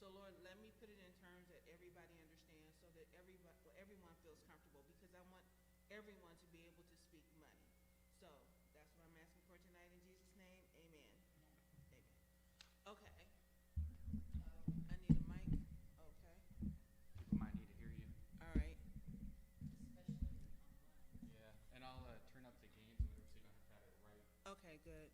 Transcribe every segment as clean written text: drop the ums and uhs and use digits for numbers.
So Lord, let me put it in terms that everybody understands so that everyone feels comfortable because I want everyone to be able to speak money. So that's what I'm asking for tonight in Jesus' name. Amen. Amen. Okay. I need a mic. Okay. People might need to hear you. All right. Yeah, and I'll turn up the gains a little so you don't have to have it right. Okay, good.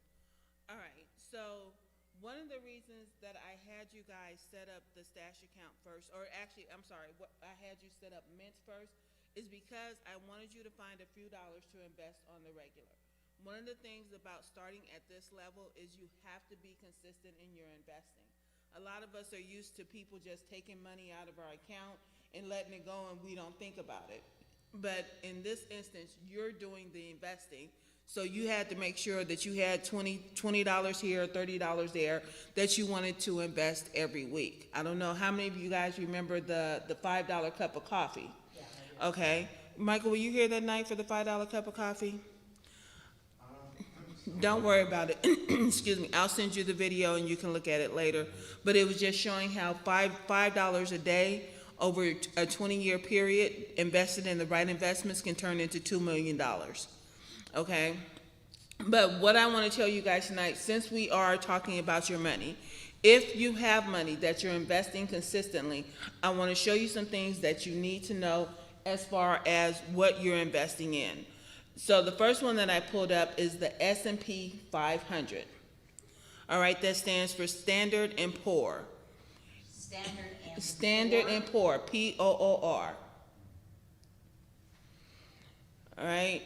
All right. So one of the reasons that I had you guys set up the stash account first, or actually, I'm sorry, what I had you set up Mint first, is because I wanted you to find a few dollars to invest on the regular. One of the things about starting at this level is you have to be consistent in your investing. A lot of us are used to people just taking money out of our account and letting it go and we don't think about it. But in this instance, you're doing the investing. So you had to make sure that you had $20 here, $30 there that you wanted to invest every week. I don't know how many of you guys remember the $5 cup of coffee. Okay. Michael, were you here that night for the $5 cup of coffee? Don't worry about it. Excuse me. I'll send you the video and you can look at it later. But it was just showing how $5 a day over a 20-year period invested in the right investments can turn into $2 million. Okay? But what I want to tell you guys tonight, since we are talking about your money, if you have money that you're investing consistently, I want to show you some things that you need to know as far as what you're investing in. So the first one that I pulled up is the S&P 500. All right, that stands for Standard and Poor. Standard and Poor, P-O-O-R. All right.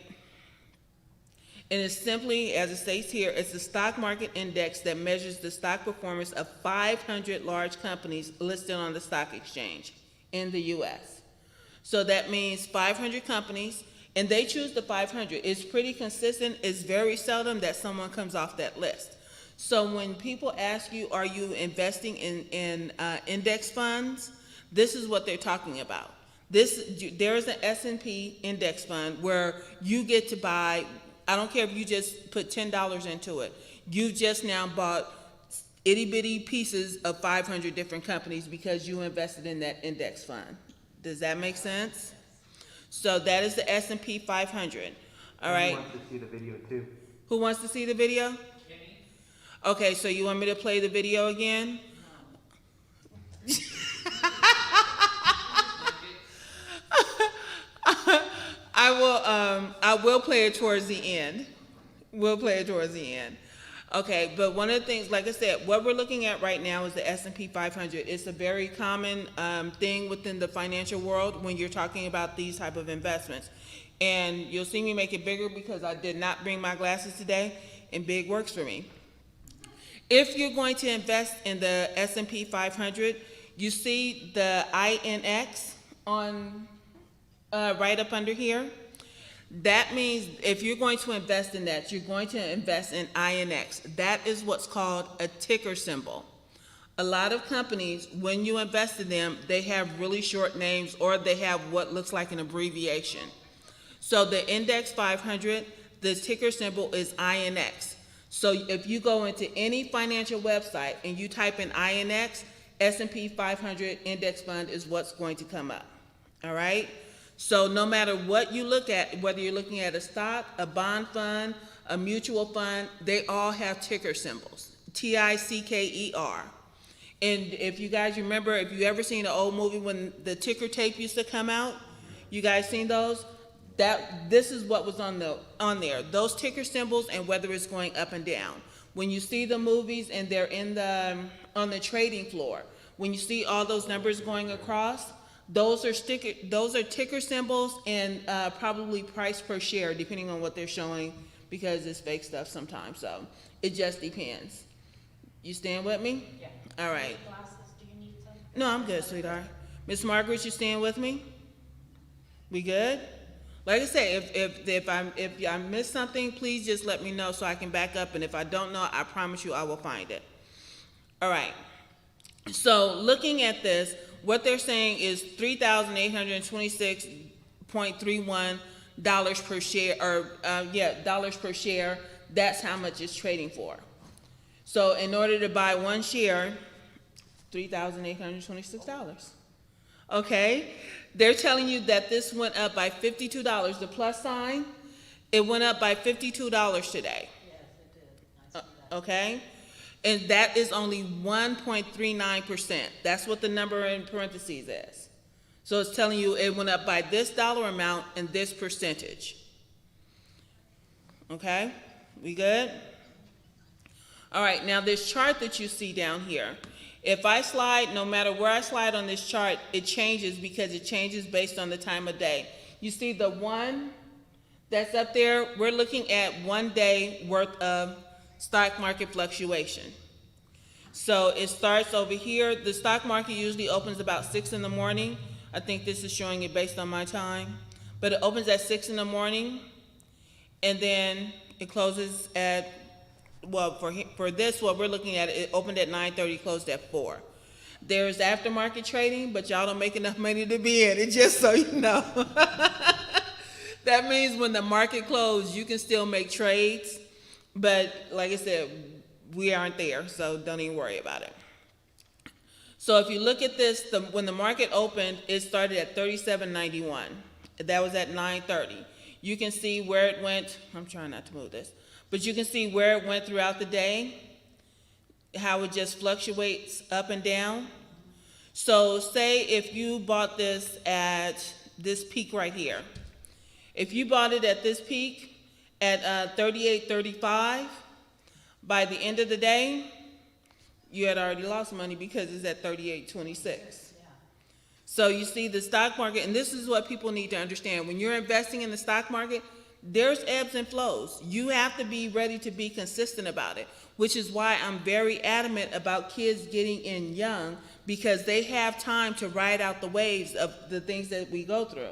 And it's simply, as it states here, it's the stock market index that measures the stock performance of 500 large companies listed on the stock exchange in the U.S. So that means 500 companies, and they choose the 500. It's pretty consistent. It's very seldom that someone comes off that list. So when people ask you, are you investing in index funds, this is what they're talking about. There is an S&P index fund where you get to buy, I don't care if you just put $10 into it. You've just now bought itty-bitty pieces of 500 different companies because you invested in that index fund. Does that make sense? So that is the S&P 500. All right. Who wants to see the video too? Who wants to see the video? Kenny? Okay, so you want me to play the video again? I will play it towards the end. We'll play it towards the end. Okay, but one of the things, like I said, what we're looking at right now is the S&P 500. It's a very common thing within the financial world when you're talking about these type of investments. And you'll see me make it bigger because I did not bring my glasses today, and big works for me. If you're going to invest in the S&P 500, you see the INX on right up under here. That means if you're going to invest in that, you're going to invest in INX. That is what's called a ticker symbol. A lot of companies, when you invest in them, they have really short names or they have what looks like an abbreviation. So the Index 500, the ticker symbol is INX. So if you go into any financial website and you type in INX, S&P 500 Index Fund is what's going to come up. All right? So no matter what you look at, whether you're looking at a stock, a bond fund, a mutual fund, they all have ticker symbols, T-I-C-K-E-R. And if you guys remember, if you ever seen an old movie when the ticker tape used to come out, you guys seen those? This is what was on there. Those ticker symbols and whether it's going up and down. When you see the movies and they're on the trading floor, when you see all those numbers going across, those are ticker symbols and probably price per share, depending on what they're showing, because it's fake stuff sometimes. So it just depends. You staying with me? Yeah. All right. Glasses, do you need some? No, I'm good, sweetheart. Miss Margaret, you staying with me? We good? Like I say, if I miss something, please just let me know so I can back up. And if I don't know, I promise you I will find it. All right. So looking at this, what they're saying is $3,826.31 per share, or dollars per share. That's how much it's trading for. So in order to buy one share, $3,826. Okay? They're telling you that this went up by $52. The plus sign, it went up by $52 today. Yes, it did. I see that. Okay? And that is only 1.39%. That's what the number in parentheses is. So it's telling you it went up by this dollar amount and this percentage. Okay? We good? All right, now this chart that you see down here, if I slide, no matter where I slide on this chart, it changes because it changes based on the time of day. You see the one that's up there, we're looking at 1 day worth of stock market fluctuation. So it starts over here. The stock market usually opens about 6 in the morning. I think this is showing it based on my time. But it opens at 6 in the morning, and then it closes at, well, for this, what we're looking at, it opened at 9:30, closed at 4. There's aftermarket trading, but y'all don't make enough money to be in it, just so you know. That means when the market closed, you can still make trades, but like I said, we aren't there, so don't even worry about it. So if you look at this, when the market opened, it started at 37.91. That was at 9:30. You can see where it went. I'm trying not to move this, but you can see where it went throughout the day, how it just fluctuates up and down. So say if you bought this at this peak right here. If you bought it at this peak at 38.35, by the end of the day, you had already lost money because it's at 38.26. Yeah. So you see the stock market, and this is what people need to understand. When you're investing in the stock market, there's ebbs and flows. You have to be ready to be consistent about it, which is why I'm very adamant about kids getting in young, because they have time to ride out the waves of the things that we go through.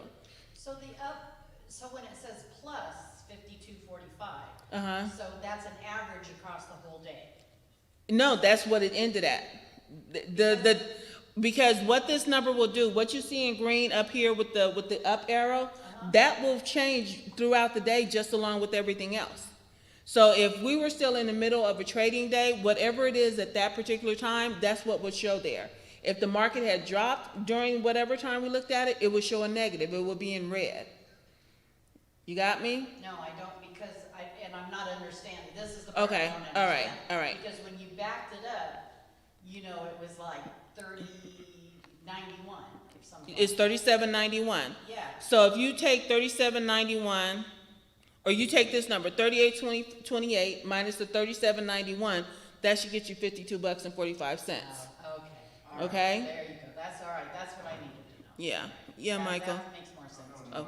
So when it says plus 52.45, Uh-huh. so that's an average across the whole day. No, that's what it ended at. Because what this number will do, what you see in green up here with the up arrow, that will change throughout the day just along with everything else. So if we were still in the middle of a trading day, whatever it is at that particular time, that's what would show there. If the market had dropped during whatever time we looked at it, it would show a negative. It would be in red. You got me? No, I don't, because I'm not understanding. This is the part I Okay, don't all understand. right, all right. Because when you backed it up, you know, it was like 30.91 or something. It's 37.91. Yeah. So if you take 37.91, or you take this number, 38.28 minus the 37.91, that should get you $52.45. Oh, okay. All right. Okay. There you go. That's all right. That's what I needed to know. Yeah, Michael. That makes more sense. Oh.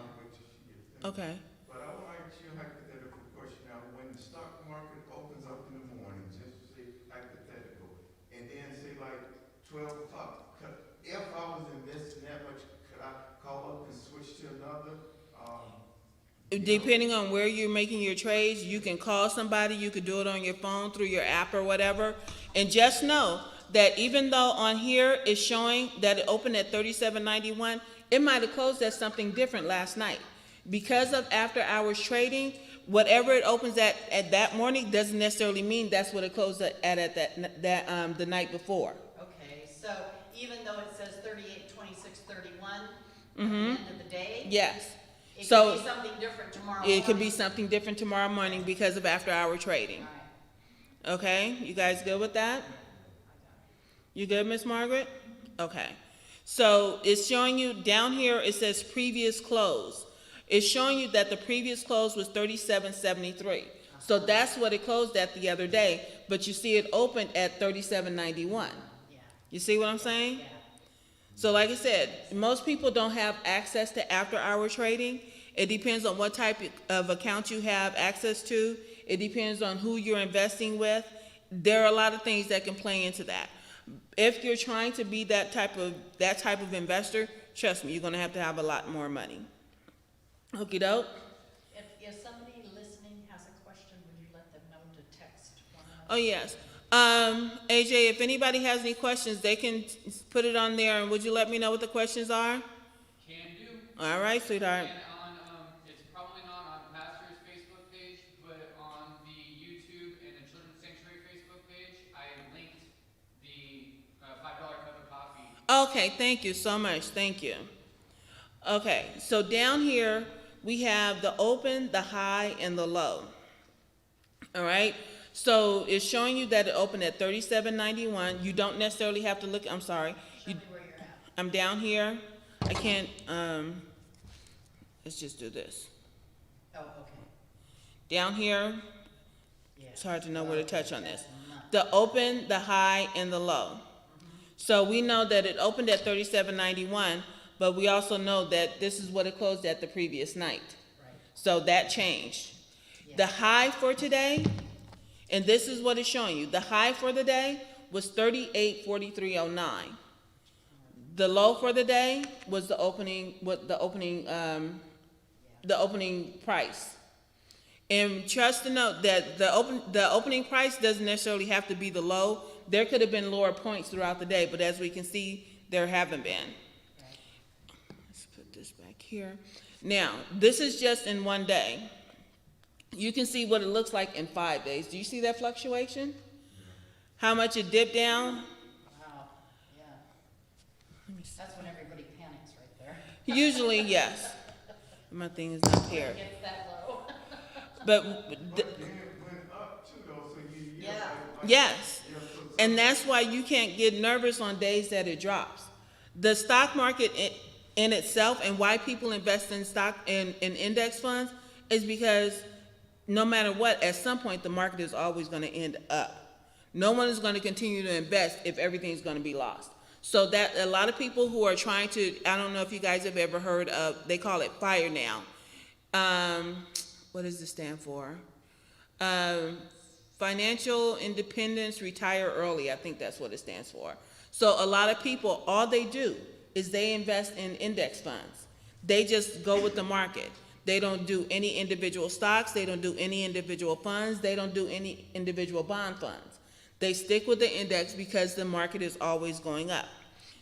Okay. But I would like your hypothetical question now, when the stock market opens up in the morning, just say hypothetical, and then say like 12 o'clock, if I was investing that much, could I call up and switch to another? Depending on where you're making your trades, you can call somebody, you could do it on your phone through your app or whatever. And just know that even though on here it's showing that it opened at 37.91, it might have closed at something different last night. Because of after hours trading, whatever it opens at that morning doesn't necessarily mean that's what it closed at the night before. Okay, so even though it says 38.26.31 at the end of the day, Yes. it So could be something different tomorrow morning. it could be something different tomorrow morning because of after hour trading. All right. Okay, you guys good with that? You good, Miss Margaret? Okay. So it's showing you down here, it says previous close. It's showing you that the previous close was 37.73. So that's what it closed at the other day, but you see it opened at 37.91. Yeah, You see what I'm saying? yeah. So like I said, most people don't have access to after-hour trading. It depends on what type of account you have access to. It depends on who you're investing with. There are a lot of things that can play into that. If you're trying to be that type of investor, trust me, you're going to have a lot more money. Okie doke. If somebody listening has a question, would you let them know to text one of Oh, yes. AJ, if anybody has any questions, they can put it on there, and would you let me know what the questions are? Can do. All right, sweetheart. And on, it's probably not on Pastor's Facebook page, but on the YouTube and the Children's Sanctuary Facebook page, I linked the $5 Okay, thank you so much, thank you. Okay, so down here, we have the open, the high, and the low. All right, so it's showing you that it opened at 37.91. You don't necessarily have to look, I'm sorry. Show You, me where you're at. I'm down here. I can't, let's just do this. Oh, okay. Down here, Yeah. it's hard to know where to touch on this. That's a month. The open, the high, and the low. So we know that it opened at 37.91, but we also know that this is what it closed at the previous night. Right. So that changed. The high for today, and this is what it's showing you, the high for the day was 38.4309. The low for the day was the opening price. And trust to note that the opening price doesn't necessarily have to be the low. There could have been lower points throughout the day, but as we can see, there haven't been. Right. Let's put this back here. Now, this is just in one day. You can see what it looks like in 5 days. Do you see that fluctuation? How much it dipped down? Wow, yeah. That's when everybody panics right there. Usually, yes. My thing is not here. It gets that low. But, But then it went up too though, so you. Yeah. yes. Yeah, so- And that's why you can't get nervous on days that it drops. The stock market in itself and why people invest in stock in index funds is because no matter what, at some point, the market is always gonna end up. No one is gonna continue to invest if everything's gonna be lost. So that, a lot of people who are trying to, I don't know if you guys have ever heard of, they call it FIRE now. What does this stand for? Financial Independence, Retire Early, I think that's what it stands for. So a lot of people, all they do is they invest in index funds. They just go with the market. They don't do any individual stocks, they don't do any individual funds, they don't do any individual bond funds. They stick with the index because the market is always going up.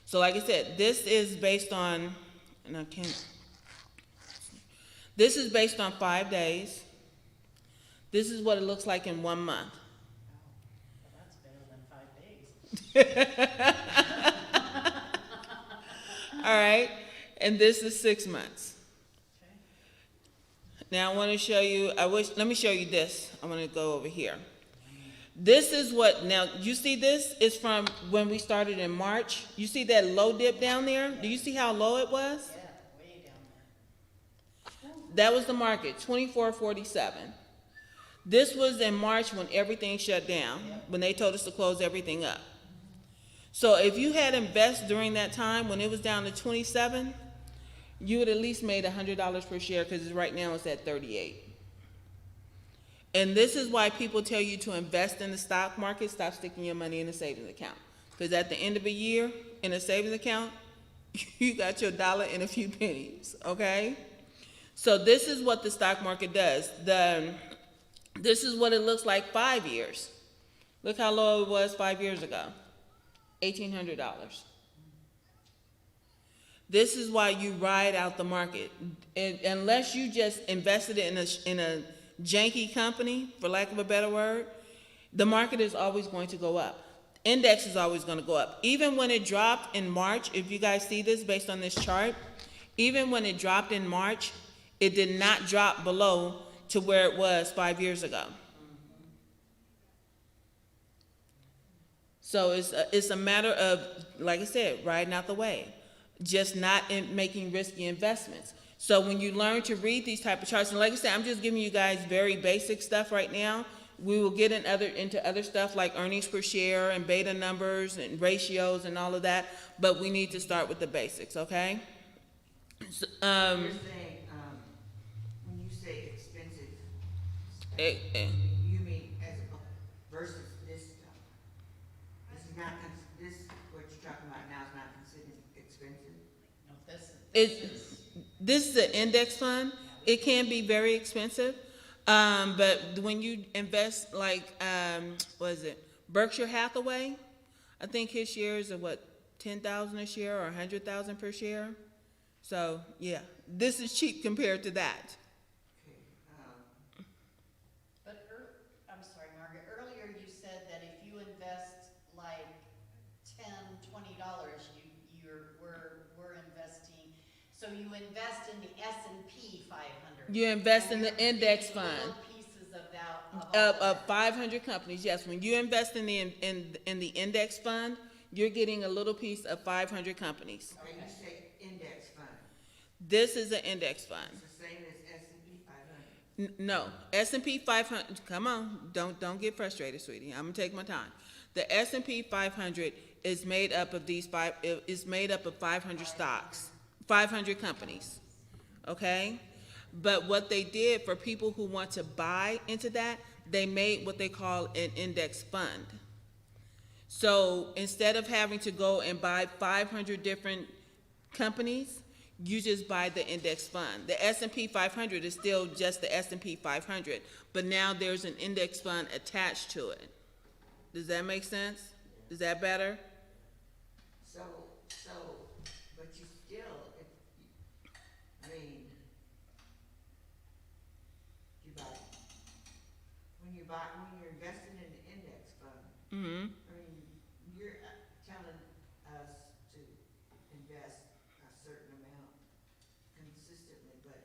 So like I said, this is based on, and I can't, this is based on 5 days. This is what it looks like in 1 month. Well, that's better than 5 days. All right, and this is 6 months. Okay. Now I want to show you, let me show you this. I want to go over here. This is what, now you see this is from when we started in March. You see that low dip down there? Do you see how low it was? Yeah, way down there. That was the market, 24.47. This was in March when everything shut down, when they told us to close everything up. So if you had invested during that time when it was down to 27, you would at least made $100 per share because right now it's at 38. And this is why people tell you to invest in the stock market, stop sticking your money in a savings account. Because at the end of a year, in a savings account, you got your dollar and a few pennies, okay? So this is what the stock market does. This is what it looks like 5 years. Look how low it was 5 years ago, $1,800. This is why you ride out the market. Unless you just invested in a janky company, for lack of a better word, the market is always going to go up. Index is always going to go up. Even when it dropped in March, if you guys see this based on this chart, even when it dropped in March, it did not drop below to where it was 5 years ago. So it's a matter of, like I said, riding out the wave, just not making risky investments. So when you learn to read these type of charts, and like I said, I'm just giving you guys very basic stuff right now. We will get into other stuff like earnings per share and beta numbers and ratios and all of that, but we need to start with the basics, okay? So, You're saying, when you say expensive, you mean as versus this stuff? This is not, this, what you're talking about now is not considered expensive? No, this is. This is an index fund. It can be very expensive, but when you invest like, what is it, Berkshire Hathaway, I think his shares are what, 10,000 a share or 100,000 per share? So, yeah, this is cheap compared to that. Okay, But, I'm sorry, Margaret, earlier you said that if you invest like $10, $20, your So you invest in the S&P 500. You invest in and the you're index getting fund. little pieces of that, of all Of that. 500 companies, yes, when you invest in the index fund, you're getting a little piece of 500 companies. Okay, you say index fund, This is an index fund. it's the same as S&P 500. No, S&P 500, come on, don't get frustrated, sweetie, I'm gonna take my time. The S&P 500 is made up of is made up of 500 stocks, 500 companies, okay? But what they did for people who want to buy into that, they made what they call an index fund. So instead of having to go and buy 500 different companies, you just buy the index fund. The S&P 500 is still just the S&P 500, but now there's an index fund attached to it. Does that make sense? Is that better? So, but you still, I mean, when you're investing in the index fund, Mm-hmm. I mean, you're telling us to invest a certain amount consistently, but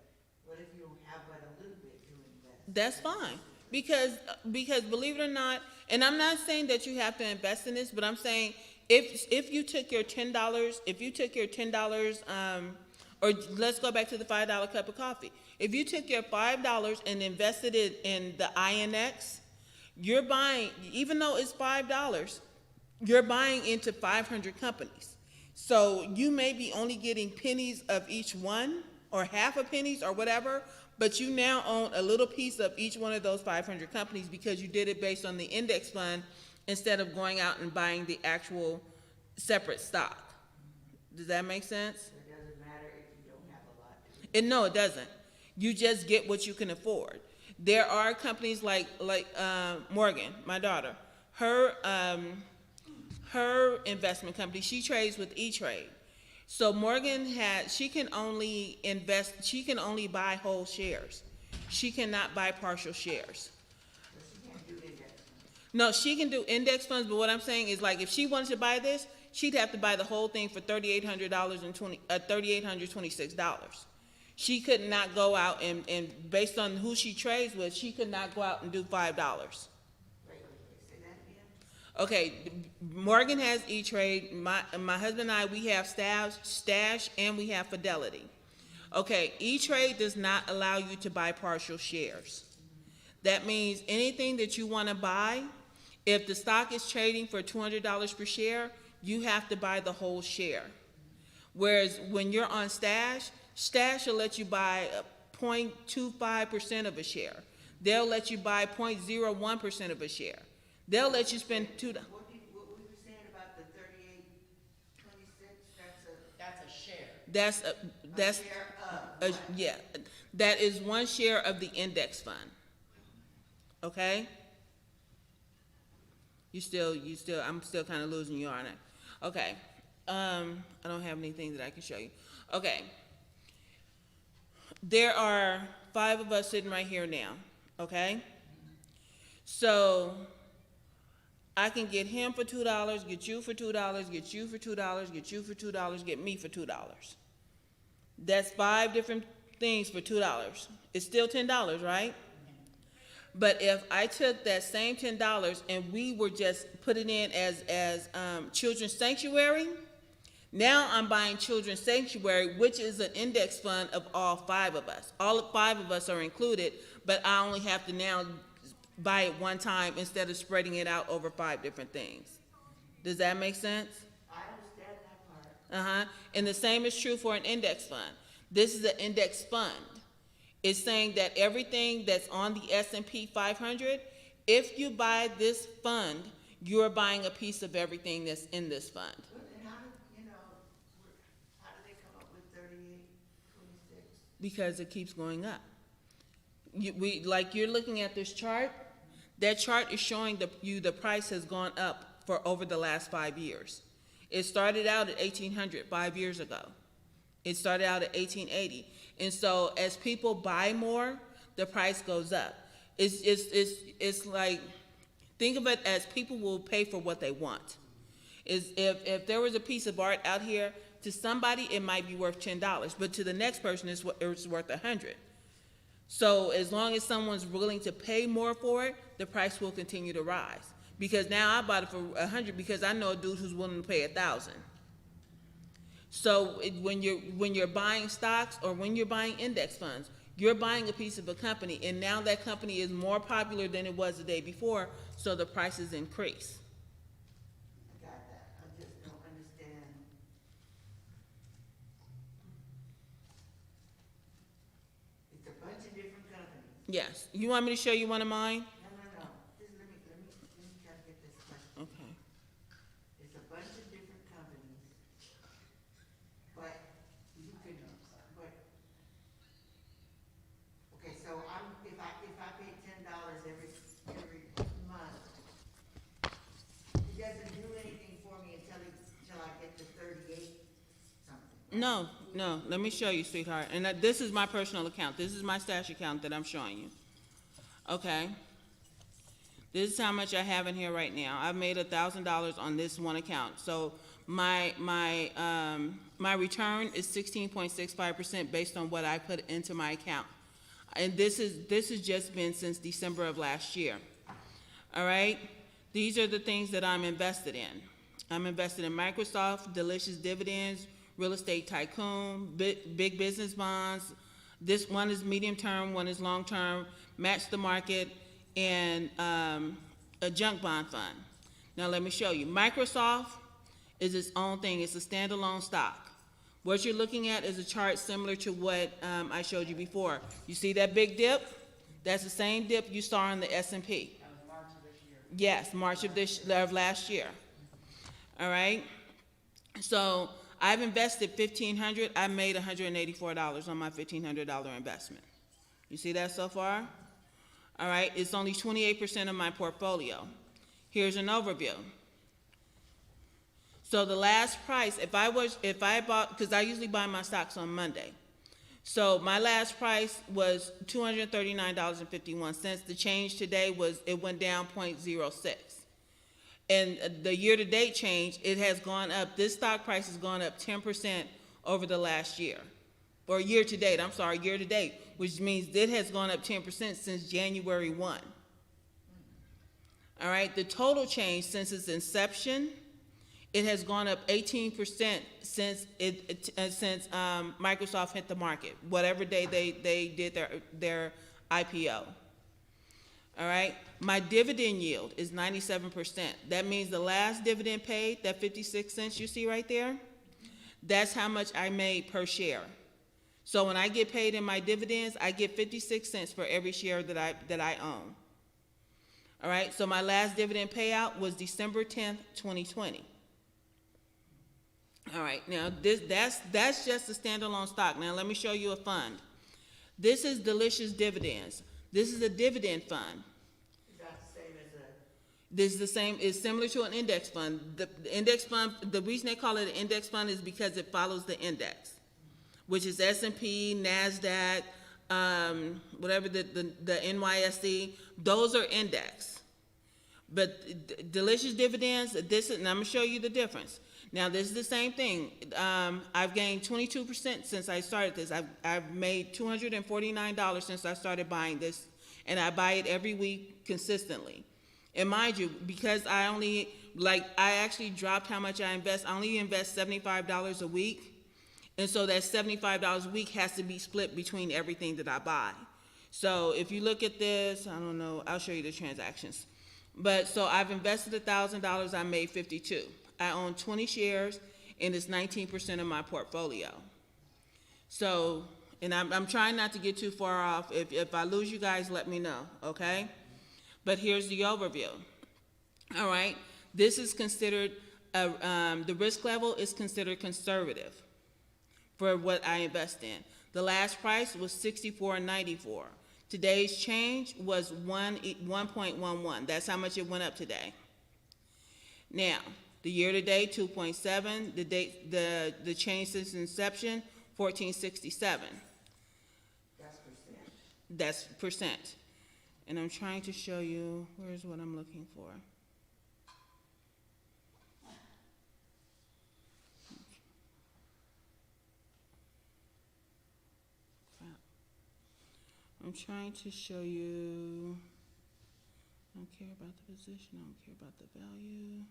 what if you have but a little bit to invest? That's fine, because believe it or not, and I'm not saying that you have to invest in this, but I'm saying if you took your $10, or let's go back to the $5 cup of coffee. If you took your $5 and invested it in the INX, you're buying, even though it's $5, you're buying into 500 companies. So you may be only getting pennies of each one, or half a pennies, or whatever, but you now own a little piece of each one of those 500 companies because you did it based on the index fund instead of going out and buying the actual separate stock. Does that make sense? So it doesn't matter if you don't have a lot to invest. And no, it doesn't. You just get what you can afford. There are companies like Morgan, my daughter. Her investment company, she trades with E-Trade. So Morgan she can only buy whole shares. She cannot buy partial shares. So she can't do index fund. No, she can do index funds, but what I'm saying is, like, if she wanted to buy this, she'd have to buy the whole thing for $3,826. She could not go out and based on who she trades with, she could not go out and do $5. Wait, say that again? Okay, Morgan has E-Trade, my husband and I, we have Stash, and we have Fidelity. Okay, E-Trade does not allow you to buy partial shares. That means anything that you want to buy, if the stock is trading for $200 per share, you have to buy the whole share. Whereas when you're on Stash will let you buy 0.25% of a share. They'll let you buy 0.01% of a share. They'll let you spend $2. What we were saying about the 3826, That's a share. That's a share of what? yeah, that is one share of the index fund. Okay? I'm still kind of losing you on it. Okay. I don't have anything that I can show you. Okay. There are 5 of us sitting right here now. Okay? So I can get him for $2, get you for $2, get you for $2, get you for $2, get me for $2. That's 5 different things for $2. It's still $10, right? But if I took that same $10 and we were just put it in as Children's Sanctuary, now I'm buying Children's Sanctuary, which is an index fund of all 5 of us. All 5 of us are included, but I only have to now buy it one time instead of spreading it out over 5 different things. Does that make sense? I understand that part. And the same is true for an index fund. This is an index fund. It's saying that everything that's on the S&P 500, if you buy this fund, you're buying a piece of everything that's in this fund. Well, then how do they come up with 3826? Because it keeps going up. Like you're looking at this chart, that chart is showing the price has gone up for over the last 5 years. It started out at 1800 5 years ago. It started out at 1880. And so as people buy more, the price goes up. It's like, think of it as people will pay for what they want. If there was a piece of art out here to somebody, it might be worth $10, but to the next person, it's worth $100. So as long as someone's willing to pay more for it, the price will continue to rise. Because now I bought it for $100 because I know a dude who's willing to pay $1,000. So when you're buying stocks or when you're buying index funds, you're buying a piece of a company, and now that company is more popular than it was the day before, so the prices increase. Got that, I just don't understand. It's a bunch of different companies. Yes. You want me to show you one of mine? No, just let me try to get this question. Okay. It's a bunch of different companies, but you could, but, okay, so if I pay $10 every month, it doesn't do anything for me until I get to 38 something. No, let me show you, sweetheart. And this is my personal account. This is my stash account that I'm showing you. Okay? This is how much I have in here right now. I've made $1,000 on this one account. So my return is 16.65% based on what I put into my account. And this has just been since December of last year. All right? These are the things that I'm invested in. I'm invested in Microsoft, Delicious Dividends, Real Estate Tycoon, Big Business Bonds. This one is medium term, one is long term, Match the Market, and a junk bond fund. Now let me show you. Microsoft is its own thing. It's a standalone stock. What you're looking at is a chart similar to what I showed you before. You see that big dip? That's the same dip you saw in the S&P. That was March of this year. Yes, March of last year. All right? So I've invested $1,500. I made $184 on my $1,500 investment. You see that so far? All right, it's only 28% of my portfolio. Here's an overview. So the last price, if I bought, because I usually buy my stocks on Monday. So my last price was $239.51. The change today it went down 0.06. And the year-to-date change, it has gone up. This stock price has gone up 10% over the last year. Or year-to-date, year-to-date, which means it has gone up 10% since January 1. All right, the total change since its inception, it has gone up 18% since Microsoft hit the market, whatever day they did their IPO. All right, my dividend yield is 97%. That means the last dividend paid, that 56 cents you see right there, that's how much I made per share. So when I get paid in my dividends, I get 56 cents for every share that I own. All right, so my last dividend payout was December 10th, 2020. All right, now that's just a standalone stock. Now let me show you a fund. This is Delicious Dividends. This is a dividend fund. Is that the same as a? This is the same, it's similar to an index fund. The index fund, the reason they call it an index fund is because it follows the index, which is S&P, NASDAQ, whatever the NYSE, those are index. But Delicious Dividends, and I'm gonna show you the difference. Now this is the same thing. I've gained 22% since I started this. I've made $249 since I started buying this, and I buy it every week consistently. And mind you, because I actually dropped how much I invest. I only invest $75 a week. And so that $75 a week has to be split between everything that I buy. So if you look at this, I don't know, I'll show you the transactions. But so I've invested $1,000, I made 52. I own 20 shares, and it's 19% of my portfolio. So, and I'm trying not to get too far off. If I lose you guys, let me know, okay? But here's the overview. All right, this is considered, the risk level is considered conservative for what I invest in. The last price was $64.94. Today's change was 1.11. That's how much it went up today. Now, the year-to-date, 2.7. The change since inception, 1467. That's percent. That's percent. And I'm trying to show you, where's what I'm looking for. trying to show you, I don't care about the position, I don't care about the value.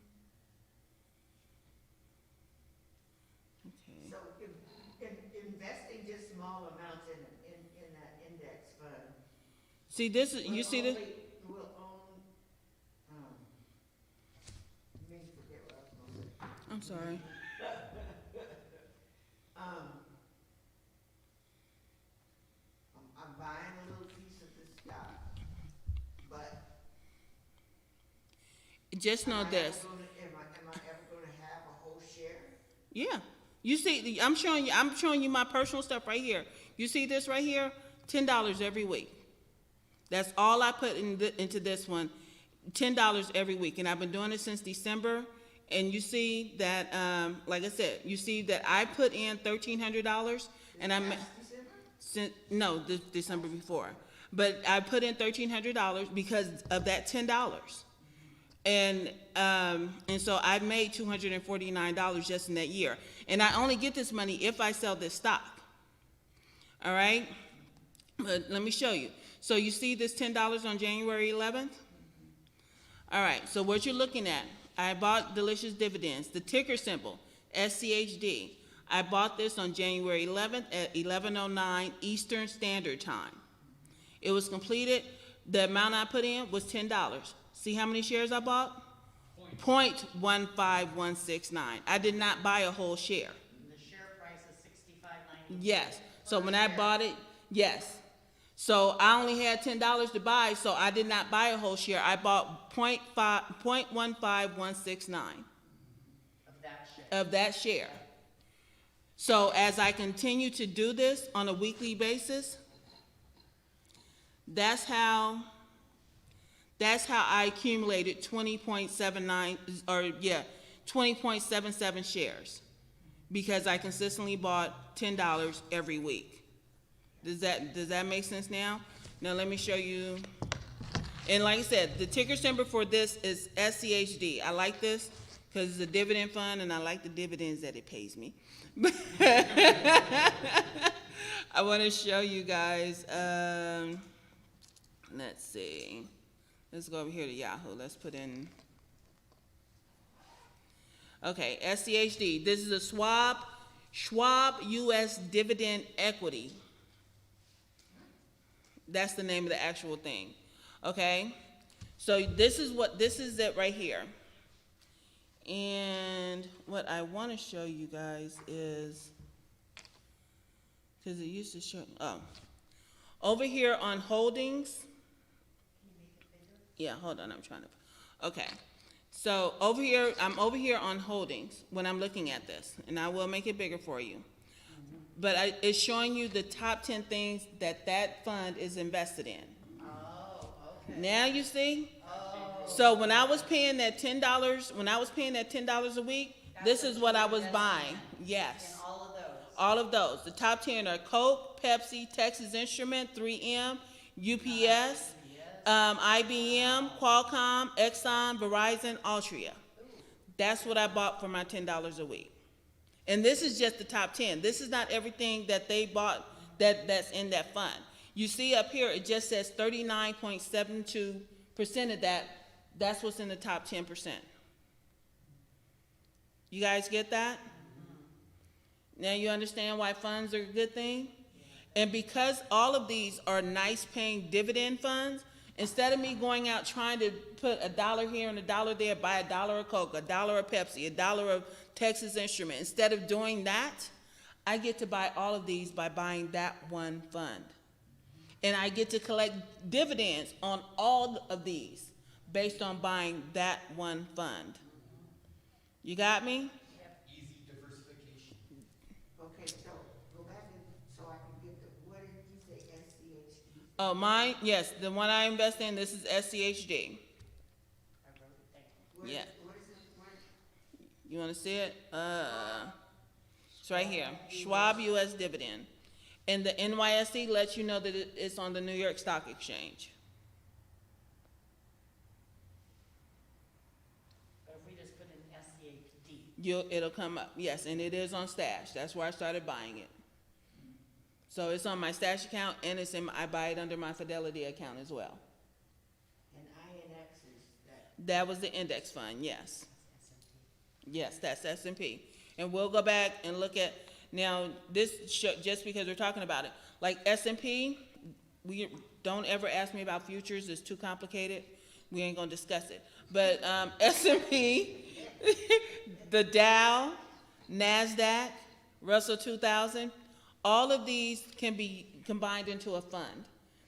Okay, So investing just small amounts in that index fund. see this, you see this? Will own, you may forget what I was gonna say. I'm sorry. I'm buying a little piece of this stock, but. Just know this. Am I ever gonna have a whole share? Yeah. You see, I'm showing you my personal stuff right here. You see this right here? $10 every week. That's all I put into this one. $10 every week. And I've been doing it since December. And you see that, like I said, you see that I put in $1,300 and I Last December? no, the December before. But I put in $1,300 because of that $10. And so I made $249 just in that year. And I only get this money if I sell this stock. All right? But let me show you. So you see this $10 on January 11th? All right, so what you're looking at, I bought Delicious Dividends, the ticker symbol, SCHD. I bought this on January 11th at 11:09 Eastern Standard Time. It was completed. The amount I put in was $10. See how many shares I bought? 0.15169. I did not buy a whole share. And the share price is $65.90. Yes. So when I bought it, yes. So I only had $10 to buy, so I did not buy a whole share. I bought 0.15169 Of that share. of that share. So as I continue to do this on a weekly basis, that's how I accumulated 20.77 shares, because I consistently bought $10 every week. Does that make sense now? Now let me show you. And like I said, the ticker symbol for this is SCHD. I like this because it's a dividend fund and I like the dividends that it pays me. I want to show you guys, let's see. Let's go over here to Yahoo. Let's put in, okay, SCHD. This is a Schwab U.S. Dividend Equity. That's the name of the actual thing, okay? So this is it right here. And what I want to show you guys is, because it used to show, over here on holdings. Yeah, hold on, I'm trying to, okay. So over here, I'm over here on holdings when I'm looking at this, and I will make it bigger for you. But it's showing you the top 10 things that fund is invested in. Oh, okay. Now you see? Oh. So when I was paying that $10, a week, this is what I was buying. Yes. And all of those. All of those. The top 10 are Coke, Pepsi, Texas Instrument, 3M, UPS, IBM, Qualcomm, Exxon, Verizon, Altria. That's what I bought for my $10 a week. And this is just the top 10. This is not everything that they bought that's in that fund. You see up here, it just says 39.72% of that. That's what's in the top 10%. You guys get that? Now you understand why funds are a good thing? And because all of these are nice paying dividend funds, instead of me going out trying to put $1 here and $1 there, buy $1 of Coke, $1 of Pepsi, $1 of Texas Instrument, instead of doing that, I get to buy all of these by buying that one fund. And I get to collect dividends on all of these based on buying that one fund. You got me? Easy diversification. Okay, so go back and, so I can get what did you say, SCHD? Oh, mine, yes, the one I invest in, this is SCHD. Yeah. What is it, You want to see it? It's right here, Schwab U.S. Dividend. And the NYSE lets you know that it's on the New York Stock Exchange. But if we just put in SCHD. It'll come up, yes, and it is on Stash. That's where I started buying it. So it's on my stash account and I buy it under my Fidelity account as well. And INX is that, That was the index fund, yes. Yes, that's S&P. And we'll go back and look at, now, just because we're talking about it, like S&P, we, don't ever ask me about futures, it's too complicated. We ain't gonna discuss it. But, S&P, the Dow, NASDAQ, Russell 2000, all of these can be combined into a fund.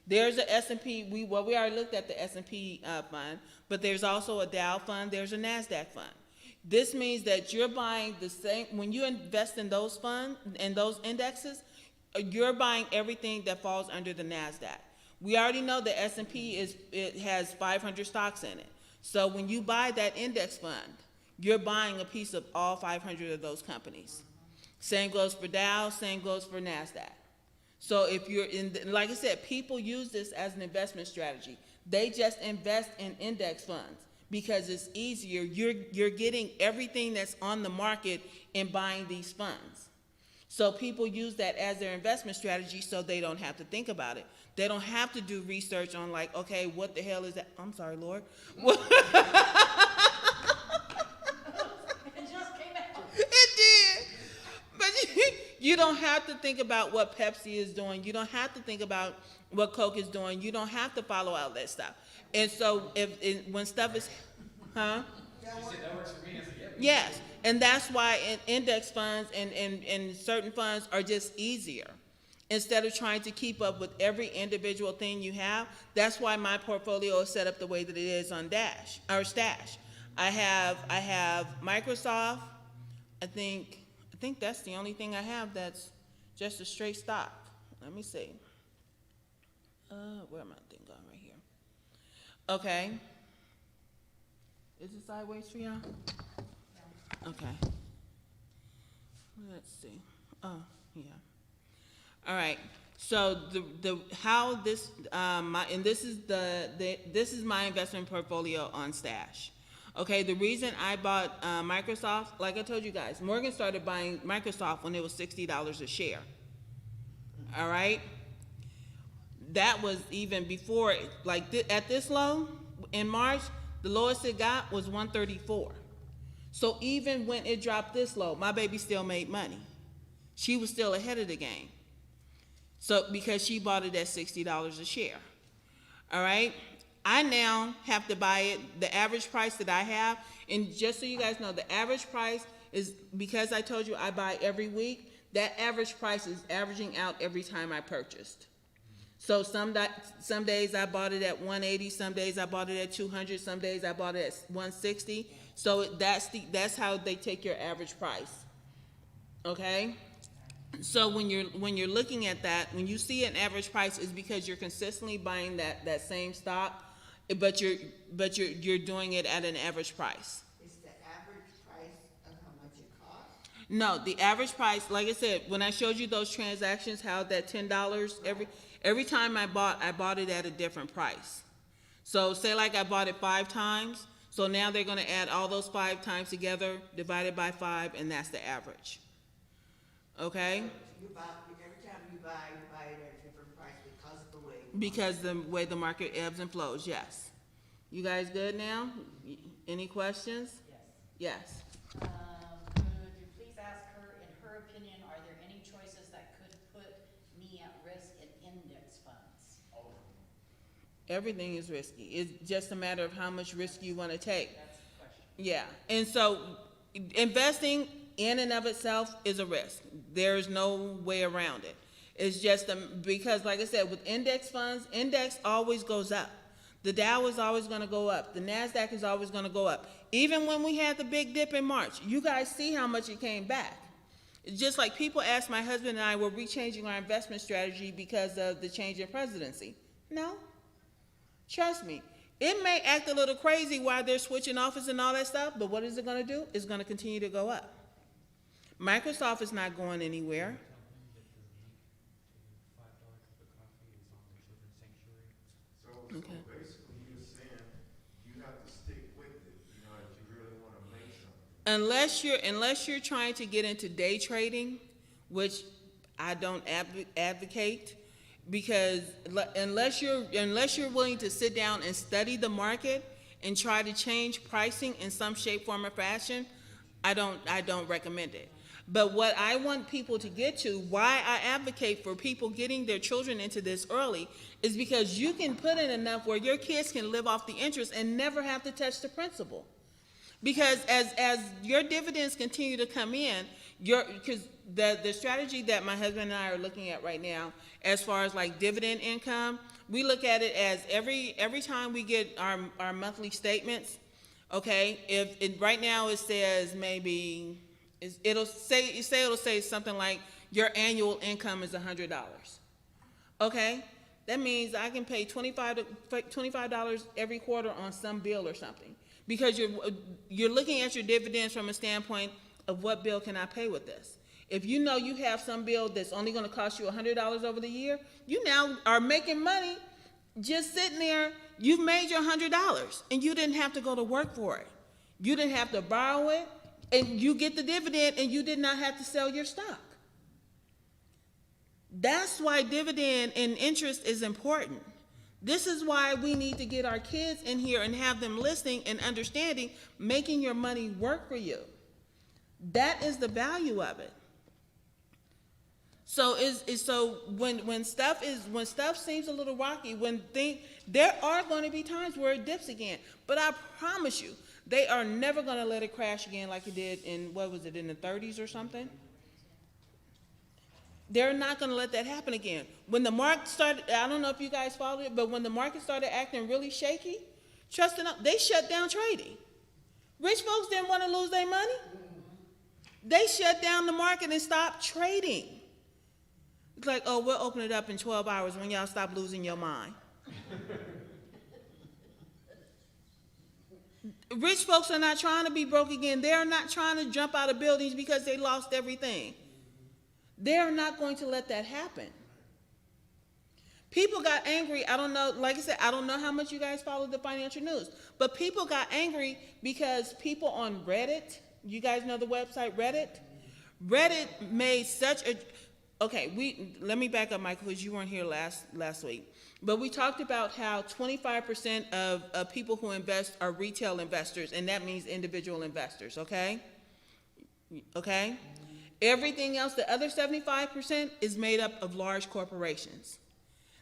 There's a S&P, we already looked at the S&P fund, but there's also a Dow fund, there's a NASDAQ fund. This means that you're buying the same, when you invest in those funds, in those indexes, you're buying everything that falls under the NASDAQ. We already know the S&P it has 500 stocks in it. So when you buy that index fund, you're buying a piece of all 500 of those companies. Same goes for Dow, same goes for NASDAQ. So if you're like I said, people use this as an investment strategy. They just invest in index funds because it's easier. You're getting everything that's on the market and buying these funds. So people use that as their investment strategy so they don't have to think about it. They don't have to do research on like, okay, what the hell is that? I'm sorry, Lord. It just came out. It did. But you don't have to think about what Pepsi is doing. You don't have to think about what Coke is doing. You don't have to follow all that stuff. And so when stuff is, huh? She said that works for me. I said, yep. Yes. And that's why index funds and certain funds are just easier. Instead of trying to keep up with every individual thing you have, that's why my portfolio is set up the way that it is on Stash. I have Microsoft. I think that's the only thing I have that's just a straight stock. Let me see. Where am I thing going right here? Okay. Is it sideways for y'all? Okay. Let's see. Oh, yeah. All right. So the how this and this is this is my investment portfolio on Stash. Okay, the reason I bought Microsoft, like I told you guys, Morgan started buying Microsoft when it was $60 a share. All right? That was even before, like at this low, in March, the lowest it got was 134. So even when it dropped this low, my baby still made money. She was still ahead of the game. So because she bought it at $60 a share. All right? I now have to buy it, the average price that I have, and just so you guys know, the average price is, because I told you I buy every week, that average price is averaging out every time I purchased. So some days I bought it at 180, some days I bought it at 200, some days I bought it at 160. So that's how they take your average price. Okay? So when you're looking at that, when you see an average price, is because you're consistently buying that same stock, but you're doing it at an average price. is the average price of how much it costs? No, the average price, like I said, when I showed you those transactions, how that $10 every time I bought it at a different price. So say like I bought it 5 times, so now they're gonna add all those 5 times together, divided by 5, and that's the average. Okay? You buy, every time you buy it at a different price because of the way. Because the way the market ebbs and flows, yes. You guys good now? Any questions? Yes. Yes. Could you please ask her, in her opinion, are there any choices that could put me at risk in index funds? Everything is risky. It's just a matter of how much risk you want to take. That's the question. Yeah, and so investing in and of itself is a risk. There's no way around it. It's just because, like I said, with index funds, index always goes up. The Dow is always going to go up. The NASDAQ is always going to go up. Even when we had the big dip in March, you guys see how much it came back. It's just like people ask my husband and I, were we changing our investment strategy because of the change in presidency? No. Trust me. It may act a little crazy while they're switching office and all that stuff, but what is it going to do? It's going to continue to go up. Microsoft is not going anywhere. So basically you're saying you have to stick with it, you know, if you really wanna make something. Unless you're trying to get into day trading, which I don't advocate, because unless you're willing to sit down and study the market and try to change pricing in some shape, form, or fashion, I don't recommend it. But what I want people to get to, why I advocate for people getting their children into this early, is because you can put in enough where your kids can live off the interest and never have to touch the principal. Because as your dividends continue to come in, because the strategy that my husband and I are looking at right now, as far as like dividend income, we look at it as every time we get our monthly statements, okay, right now it says maybe, it'll say something like your annual income is $100. Okay, that means I can pay $25 every quarter on some bill or something, because you're looking at your dividends from a standpoint of what bill can I pay with this. If you know you have some bill that's only going to cost you $100 over the year, you now are making money just sitting there. You've made your $100 and you didn't have to go to work for it. You didn't have to borrow it, and you get the dividend and you did not have to sell your stock. That's why dividend and interest is important. This is why we need to get our kids in here and have them listening and understanding, making your money work for you. That is the value of it. So when stuff seems a little rocky, there are going to be times where it dips again. But I promise you, they are never going to let it crash again like it did in, in the 30s or something? They're not going to let that happen again. When the market started, I don't know if you guys followed it, but when the market started acting really shaky, they shut down trading. Rich folks didn't want to lose their money. They shut down the market and stopped trading. It's like, oh, we'll open it up in 12 hours when y'all stop losing your mind. Rich folks are not trying to be broke again. They're not trying to jump out of buildings because they lost everything. They're not going to let that happen. People got angry. I don't know, like I said, I don't know how much you guys follow the financial news, but people got angry because people on Reddit, you guys know the website Reddit? Reddit made such a, okay, let me back up, Michael, because you weren't here last week. But we talked about how 25% of people who invest are retail investors, and that means individual investors, okay? Okay? Everything else, the other 75%, is made up of large corporations.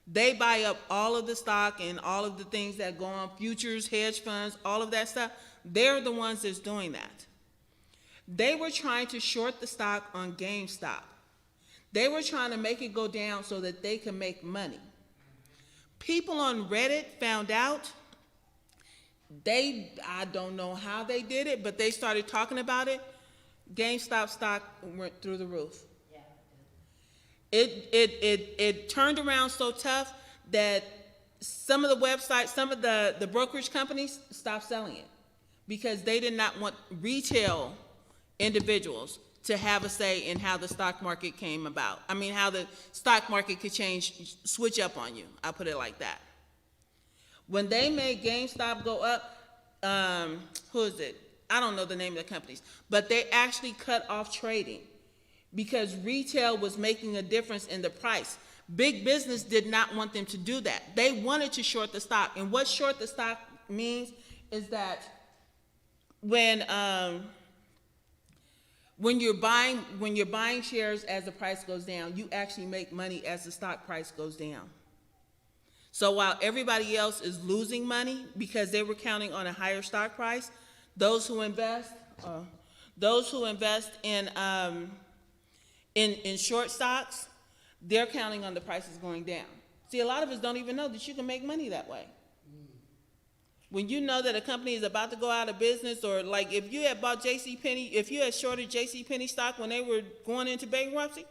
They buy up all of the stock and all of the things that go on, futures, hedge funds, all of that stuff. They're the ones that's doing that. They were trying to short the stock on GameStop. They were trying to make it go down so that they could make money. People on Reddit found out, I don't know how they did it, but they started talking about it. GameStop stock went through the roof. Yeah. It turned around so tough that some of the websites, some of the brokerage companies stopped selling it because they did not want retail individuals to have a say in how the stock market came about. I mean, how the stock market could switch up on you. I'll put it like that. When they made GameStop go up, who is it? I don't know the name of the companies, but they actually cut off trading because retail was making a difference in the price. Big business did not want them to do that. They wanted to short the stock. And what short the stock means is that when you're buying shares as the price goes down, you actually make money as the stock price goes down. So while everybody else is losing money because they were counting on a higher stock price, those who invest in short stocks, they're counting on the prices going down. See, a lot of us don't even know that you can make money that way. When you know that a company is about to go out of business, or like if you had bought JCPenney, if you had shorted JCPenney stock when they were going into bankruptcy,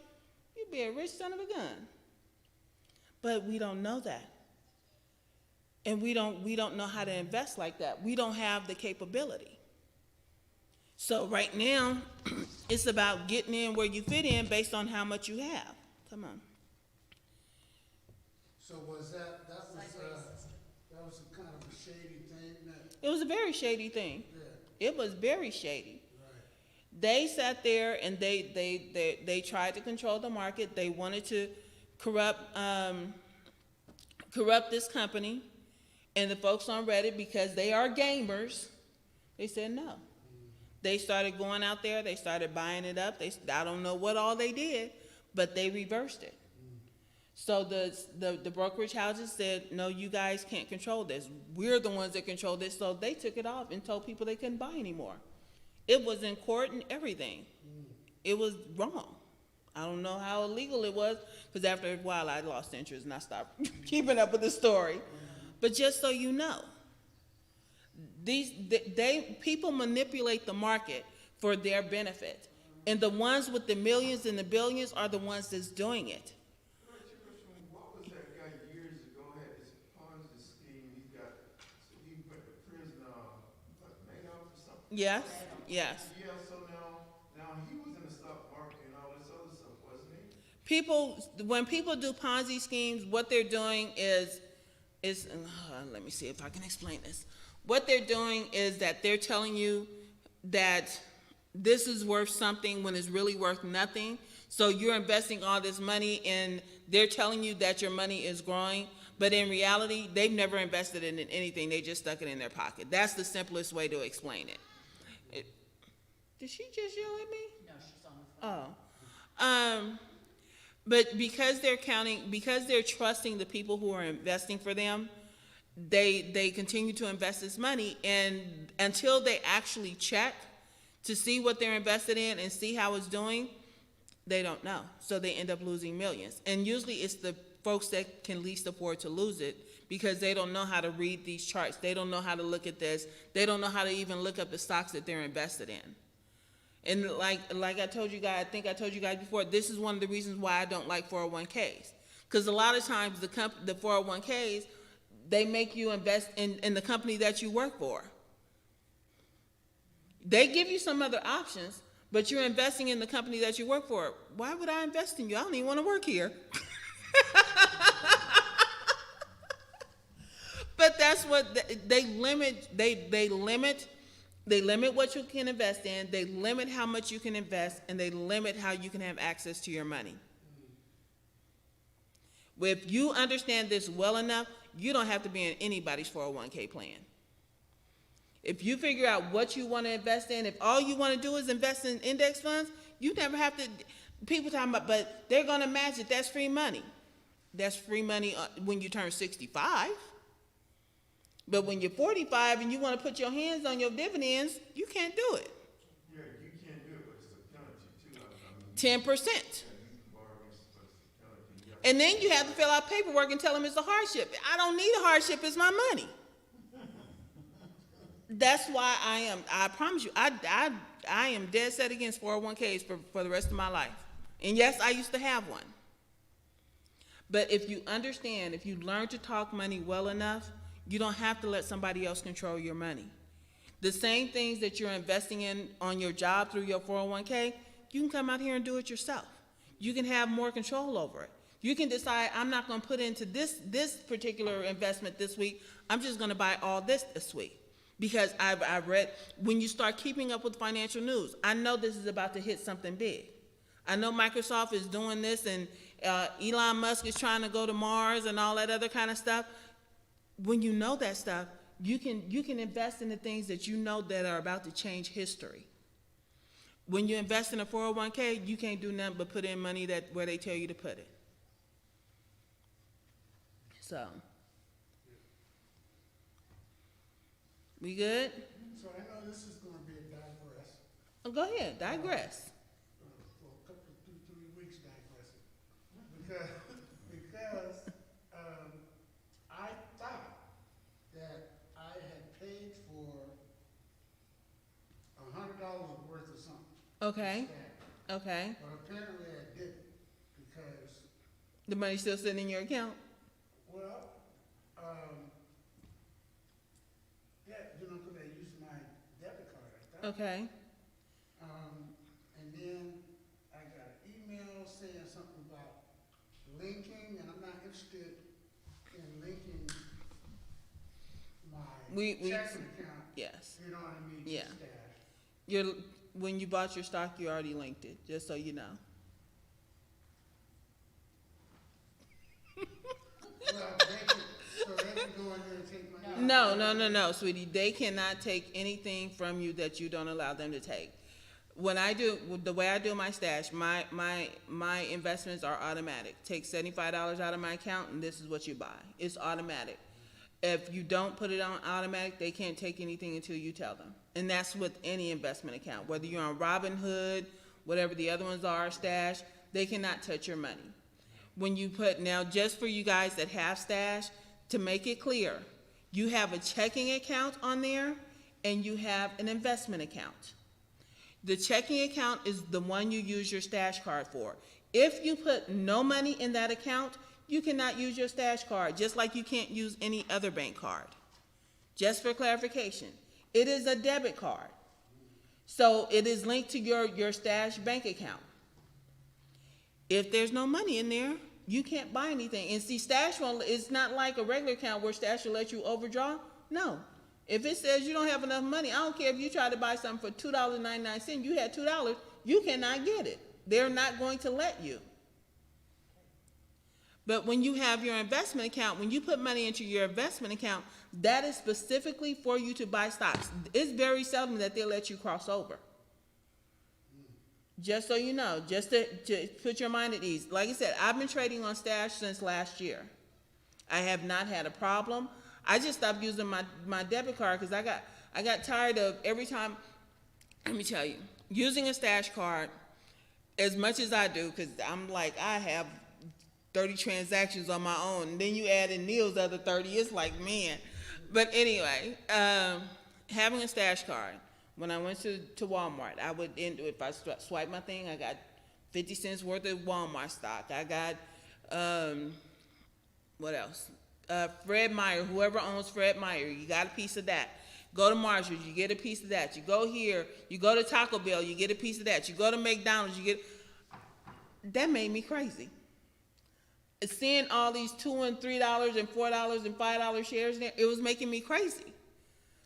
you'd be a rich son of a gun. But we don't know that. And we don't know how to invest like that. We don't have the capability. So right now, it's about getting in where you fit in based on how much you have. Come on. So was that was a kind of a shady thing that? It was a very shady thing. Yeah. It was very shady. They sat there and they tried to control the market. They wanted to corrupt this company. And the folks on Reddit, because they are gamers, they said no. They started going out there, they started buying it up. I don't know what all they did, but they reversed it. So the brokerage houses said, no, you guys can't control this. We're the ones that control this. So they took it off and told people they couldn't buy anymore. It was in court and everything. It was wrong. I don't know how illegal it was, because after a while I lost interest and I stopped keeping up with the story. But just so you know, people manipulate the market for their benefit. And the ones with the millions and the billions are the ones that's doing it. What was that guy years ago had this Ponzi scheme? He went to prison, Madoff or something? Yes, yes. Yeah, so now he was in the stock market and all this other stuff, wasn't he? When people do Ponzi schemes, what they're doing is let me see if I can explain this. What they're doing is that they're telling you that this is worth something when it's really worth nothing. So you're investing all this money and they're telling you that your money is growing, but in reality, they've never invested it in anything. They just stuck it in their pocket. That's the simplest way to explain it. Did she just yell at me? No, she's on the phone. But because they're trusting the people who are investing for them, they continue to invest this money, and until they actually check to see what they're invested in and see how it's doing, they don't know. So they end up losing millions. And usually it's the folks that can least afford to lose it, because they don't know how to read these charts. They don't know how to look at this. They don't know how to even look up the stocks that they're invested in. And like I told you guys, I think I told you guys before, this is one of the reasons why I don't like 401ks. Because a lot of times the 401ks, they make you invest in the company that you work for. They give you some other options, but you're investing in the company that you work for. Why would I invest in you? I don't even want to work here. But that's what they limit. They limit what you can invest in, they limit how much you can invest, and they limit how you can have access to your money. If you understand this well enough, you don't have to be in anybody's 401k plan. If you figure out what you want to invest in, if all you want to do is invest in index funds, you never have to, people talking about, but they're going to match it, that's free money. That's free money when you turn 65. But when you're 45 and you want to put your hands on your dividends, you can't do it. Yeah, you can't do it, but it's a penalty too. 10%. You can borrow against it, but it's a penalty. And then you have to fill out paperwork and tell them it's a hardship. I don't need a hardship, it's my money. That's why I promise you, I am dead set against 401ks for the rest of my life. And yes, I used to have one. But if you understand, if you learn to talk money well enough, you don't have to let somebody else control your money. The same things that you're investing in on your job through your 401k, you can come out here and do it yourself. You can have more control over it. You can decide, I'm not going to put into this particular investment this week. I'm just going to buy all this week. Because I've read, when you start keeping up with financial news, I know this is about to hit something big. I know Microsoft is doing this, and Elon Musk is trying to go to Mars and all that other kind of stuff. When you know that stuff, you can invest in the things that you know that are about to change history. When you invest in a 401k, you can't do nothing but put in money where they tell you to put it. So, we good? So I know this is gonna be a digress, Oh, go ahead, digress. for a couple, 2-3 weeks digressing. Because, I thought that I had paid for $100 worth of something. Okay, okay. But apparently I didn't, because, The money's still sitting in your account? well, yeah, you know, 'cause I used my debit card, I thought. Okay, And then I got an email saying something about linking, and I'm not interested in linking my We- checking account, yes. you know what I mean, to Yeah. stash. when you bought your stock, you already linked it, just so you know. Well, so they can go in there and take my. No, sweetie, they cannot take anything from you that you don't allow them to take. When I do, the way I do my stash, my investments are automatic. Take $75 out of my account and this is what you buy. It's automatic. If you don't put it on automatic, they can't take anything until you tell them. And that's with any investment account, whether you're on Robinhood, whatever the other ones are, Stash, they cannot touch your money. When you put, now just for you guys that have Stash, to make it clear, you have a checking account on there and you have an investment account. The checking account is the one you use your Stash card for. If you put no money in that account, you cannot use your Stash card, just like you can't use any other bank card. Just for clarification, it is a debit card. So it is linked to your Stash bank account. If there's no money in there, you can't buy anything. And see, Stash won't, it's not like a regular account where Stash will let you overdraw. No. If it says you don't have enough money, I don't care if you try to buy something for $2.99, you had $2, you cannot get it. They're not going to let you. But when you have your investment account, when you put money into your investment account, that is specifically for you to buy stocks. It's very seldom that they'll let you cross over. Just so you know, just to put your mind at ease. Like I said, I've been trading on Stash since last year. I have not had a problem. I just stopped using my debit card because I got tired of every time, let me tell you, using a Stash card as much as I do, because I'm like, I have 30 transactions on my own. And then you add in Neil's other 30, it's like, man. But anyway, having a Stash card, when I went to Walmart, I would end, if I swipe my thing, I got 50 cents worth of Walmart stock. I got, what else? Fred Meyer, whoever owns Fred Meyer, you got a piece of that. Go to Marshall's, you get a piece of that. You go here, you go to Taco Bell, you get a piece of that. You go to McDonald's, you get, that made me crazy. Seeing all these $2 and $3 and $4 and $5 shares there, it was making me crazy.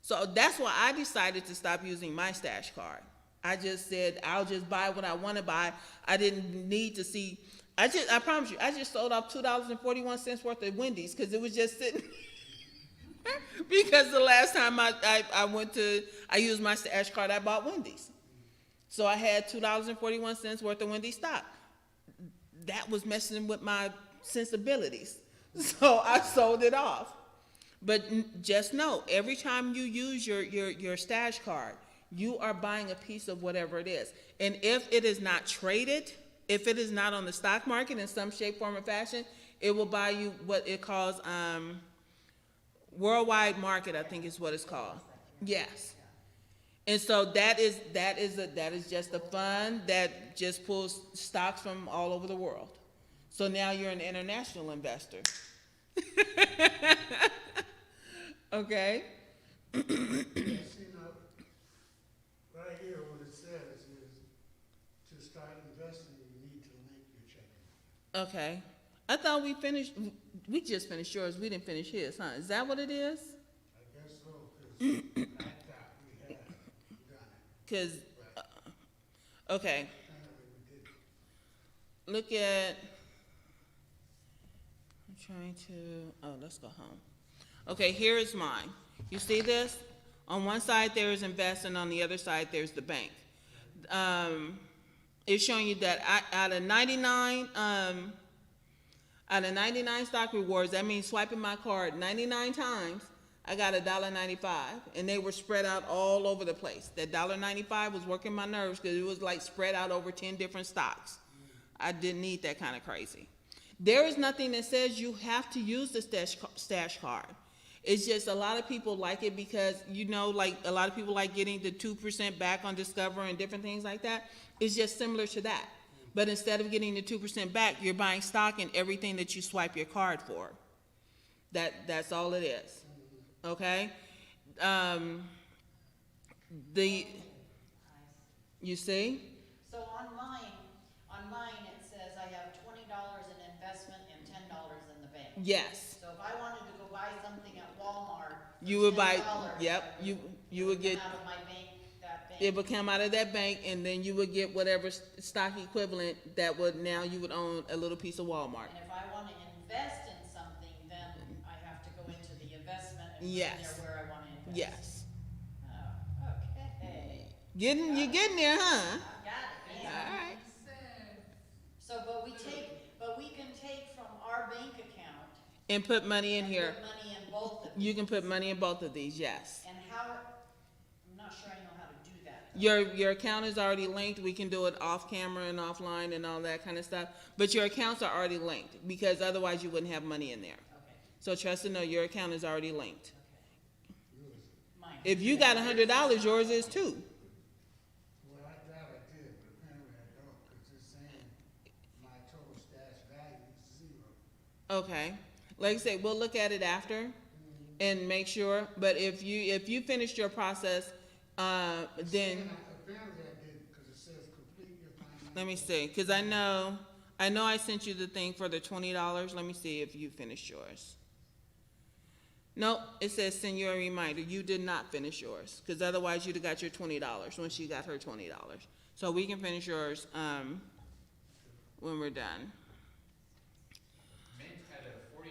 So that's why I decided to stop using my Stash card. I just said, I'll just buy what I want to buy. I didn't need to see, I promise you, I just sold off $2.41 worth of Wendy's because it was just sitting. Because the last time I used my Stash card, I bought Wendy's. So I had $2.41 worth of Wendy's stock. That was messing with my sensibilities. So I sold it off. But just know, every time you use your Stash card, you are buying a piece of whatever it is. And if it is not traded, if it is not on the stock market in some shape, form, or fashion, it will buy you what it calls worldwide market, I think is what it's called. Yes. And so that is just a fund that just pulls stocks from all over the world. So now you're an international investor. Okay? Yes, you know, right here, what it says is, to start investing, you need to link your checking. Okay. I thought we just finished yours. We didn't finish his, huh? Is that what it is? I guess so, because I thought we had done it. Because, okay. Apparently we didn't. Look at, I'm trying to, let's go home. Okay, here is mine. You see this? On one side there is invest, and on the other side there's the bank. It's showing you that out of 99 stock rewards, that means swiping my card 99 times, I got $1.95, and they were spread out all over the place. That $1.95 was working my nerves because it was like spread out over 10 different stocks. I didn't need that kind of crazy. There is nothing that says you have to use the Stash card. It's just a lot of people like it because, you know, like a lot of people like getting the 2% back on Discover and different things like that. It's just similar to that. But instead of getting the 2% back, you're buying stock in everything that you swipe your card for. That's all it is. Okay? You see? So on mine it says I have $20 in investment and $10 in the bank. Yes. So if I wanted to go buy something at Walmart, You would buy, $10, yep, you would get, out of my bank, that bank it would come out of that bank, and then you would get whatever stock equivalent that would, now you would own a little piece of Walmart. And if I wanna invest in something, then I have to go into the investment and put in Yes. there where I wanna invest. Yes. Oh, okay. You're getting there, huh? Got it, yeah. Alright. So, but we can take from our bank account. And put money in and here. Put money in both of You these. can put money in both of these, yes. And how, I'm not sure I know how to do that. Your account is already linked. We can do it off camera and offline and all that kind of stuff. But your accounts are already linked, because otherwise you wouldn't have money in there. Okay, So trust and know, your account is already linked. okay. Mine. If you got $100, yours is too. Well, I thought I did, but apparently I don't, cause it's saying my total stash value is 0. Okay. Like I said, we'll look at it after and make sure. But if you finished your process, then Apparently I did, cause it says complete your financial. let me see, because I know I sent you the thing for the $20. Let me see if you finished yours. Nope, it says send you a reminder. You did not finish yours, because otherwise you'd have got your $20 when she got her $20. So we can finish yours when we're done. Mint had a $40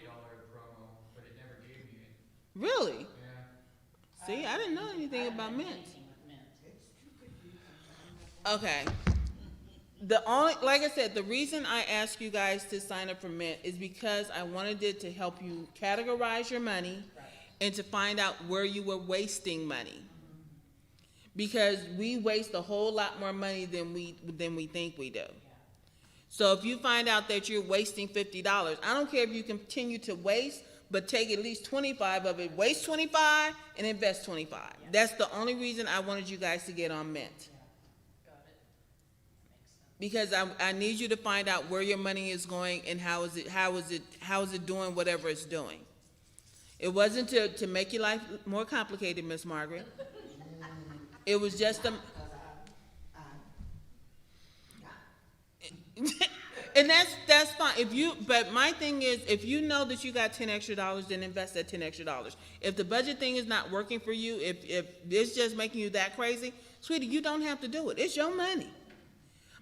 promo, but it never gave me it. Really? Yeah. See, I didn't know anything I've about been Mint. minting with Mint. Okay. The only, like I said, the reason I asked you guys to sign up for Mint is because I wanted it to help you categorize your money and to find out where you were wasting money. Because we waste a whole lot more money than we think we do. So if you find out that you're wasting $50, I don't care if you continue to waste, but take at least 25 of it, waste 25 and invest 25. That's the only reason I wanted you guys to get on Mint. Yeah, got it. Makes sense. Because I need you to find out where your money is going and how is it doing whatever it's doing. It wasn't to make your life more complicated, Miss Margaret. It was just a, and that's fine. But my thing is, if you know that you got $10 extra, then invest that $10 extra. If the budget thing is not working for you, if it's just making you that crazy, sweetie, you don't have to do it. It's your money.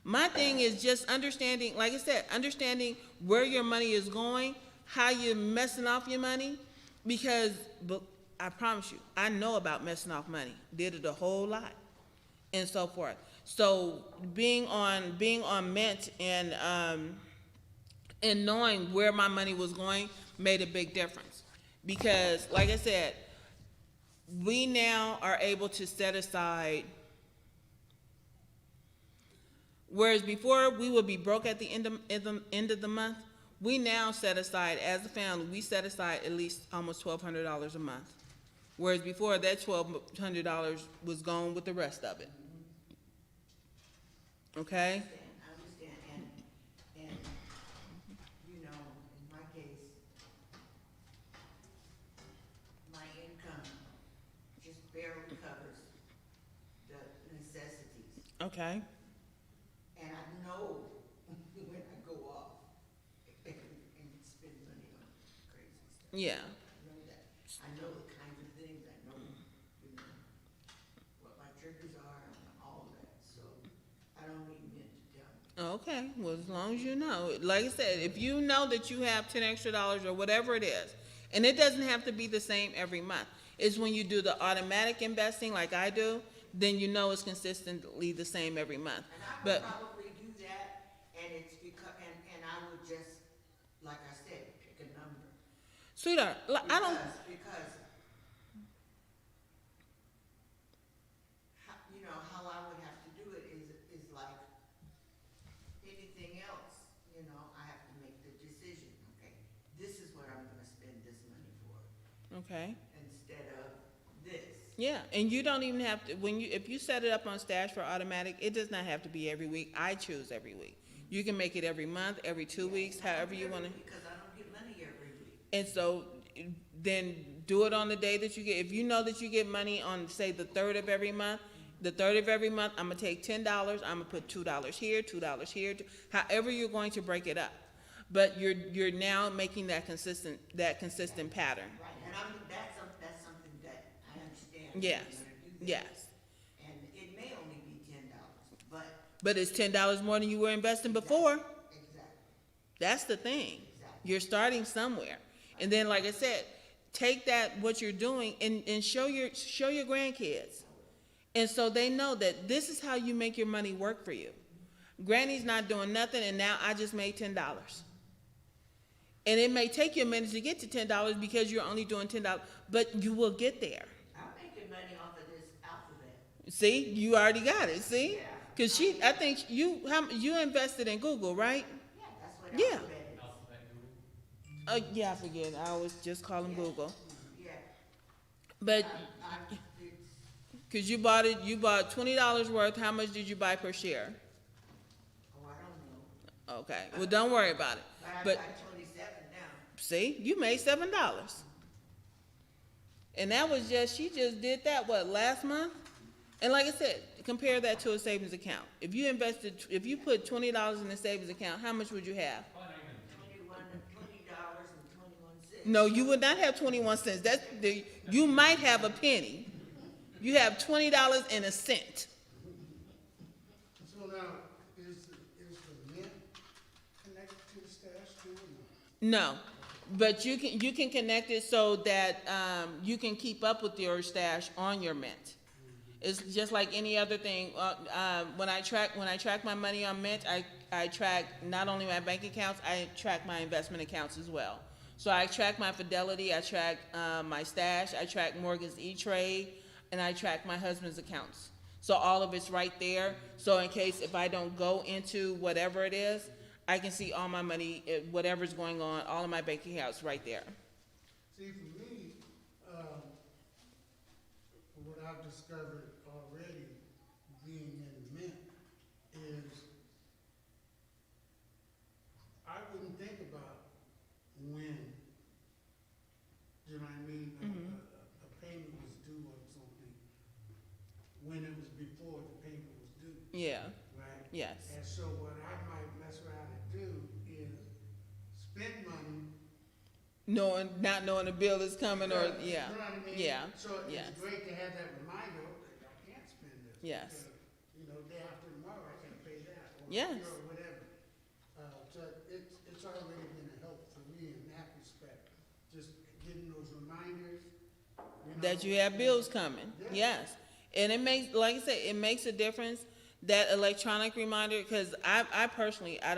My thing is just understanding, like I said, understanding where your money is going, how you're messing off your money, because but I promise you, I know about messing off money. Did it a whole lot, and so forth. So being on Mint and knowing where my money was going made a big difference, because like I said, we now are able to set aside. Whereas before we would be broke at the end of the month, we now set aside, as a family, we set aside at least almost $1,200 a month. Whereas before, that $1,200 was gone with the rest of it. Okay? I understand, and, you know, in my case, my income just barely covers the necessities. Okay. And I know when I go off and spend money on crazy stuff. Yeah. I know that. I know the kinds of things, I know, you know, what my triggers are and all of that, so I don't need men to tell me. Okay. Well, as long as you know. Like I said, if you know that you have $10 extra or whatever it is, and it doesn't have to be the same every month. It's when you do the automatic investing like I do, then you know it's consistently the same every month. And I But would probably do that, and it's because, and I would just, like I said, pick a number. sweetheart, I don't. Because, you know, how I would have to do it is like anything else, you know, I have to make the decision, okay? This is what I'm gonna spend this money for, Okay. instead of this. Yeah, and you don't even have to, if you set it up on Stash for automatic, it does not have to be every week. I choose every week. You can make it every month, every 2 weeks, however you wanna. Because I don't get money every week. And so, then do it on the day that you get, if you know that you get money on, say, the 3rd of every month, I'm gonna take $10, I'm gonna put $2 here, $2 here, however you're going to break it up. But you're now making that consistent pattern. Right, and that's something that I understand. Yes, I'm gonna do that. yes. And it may or But it's $10 more than you were investing before. Exactly, That's the thing. exactly. You're starting somewhere. And then, like I said, take that, what you're doing, and show your grandkids. And so they know that this is how you make your money work for you. Granny's not doing nothing, and now I just made $10. And it may take you a minute to get to $10 because you're only doing $10, but you will get there. I'm making money off of this alphabet. See, you already got it, see? Yeah. Cause I think you invested in Google, right? Yeah, that's what Yeah. alphabet is. Alphabet Google. Yeah, I forget, I always just call them Google. Yeah. But, It's, cause you bought $20 worth, how much did you buy per share? oh, I don't know, Okay, well, don't worry about it. but But, I got 27 now. see, you made $7. And that was she just did that, what, last month? And like I said, compare that to a savings account. If you put $20 in a savings account, how much would you have? Probably not even $20.21. No, you would not have 21 cents. You might have a penny. You have $20 and a cent. So now, is the mint connected to the stash too? or No, no? but you can connect it so that you can keep up with your stash on your Mint. It's just like any other thing. When I track my money on Mint, I track not only my bank accounts, I track my investment accounts as well. So I track my Fidelity, I track my stash, I track Morgan's E-Trade, and I track my husband's accounts. So all of it's right there. So in case if I don't go into whatever it is, I can see all my money, whatever's going on, all of my bank accounts right there. See, for me, what I've discovered already being in Mint is I wouldn't think about when, you know what I mean, a payment was due or something, when it was before the payment was due, Yeah, right? yes. And so what I might mess around and do is spend money. Not knowing the bill is coming or, yeah, You know what I mean? yeah, So yes. it's great to have that reminder, okay, I can't spend this. Yes. because, you know, day after tomorrow, I can pay that, or, Yes. or whatever. So it's already been a help for me in that respect, just getting those reminders. That you have bills coming, yes. And it makes, like I said, it makes a difference, that electronic reminder, because I personally, I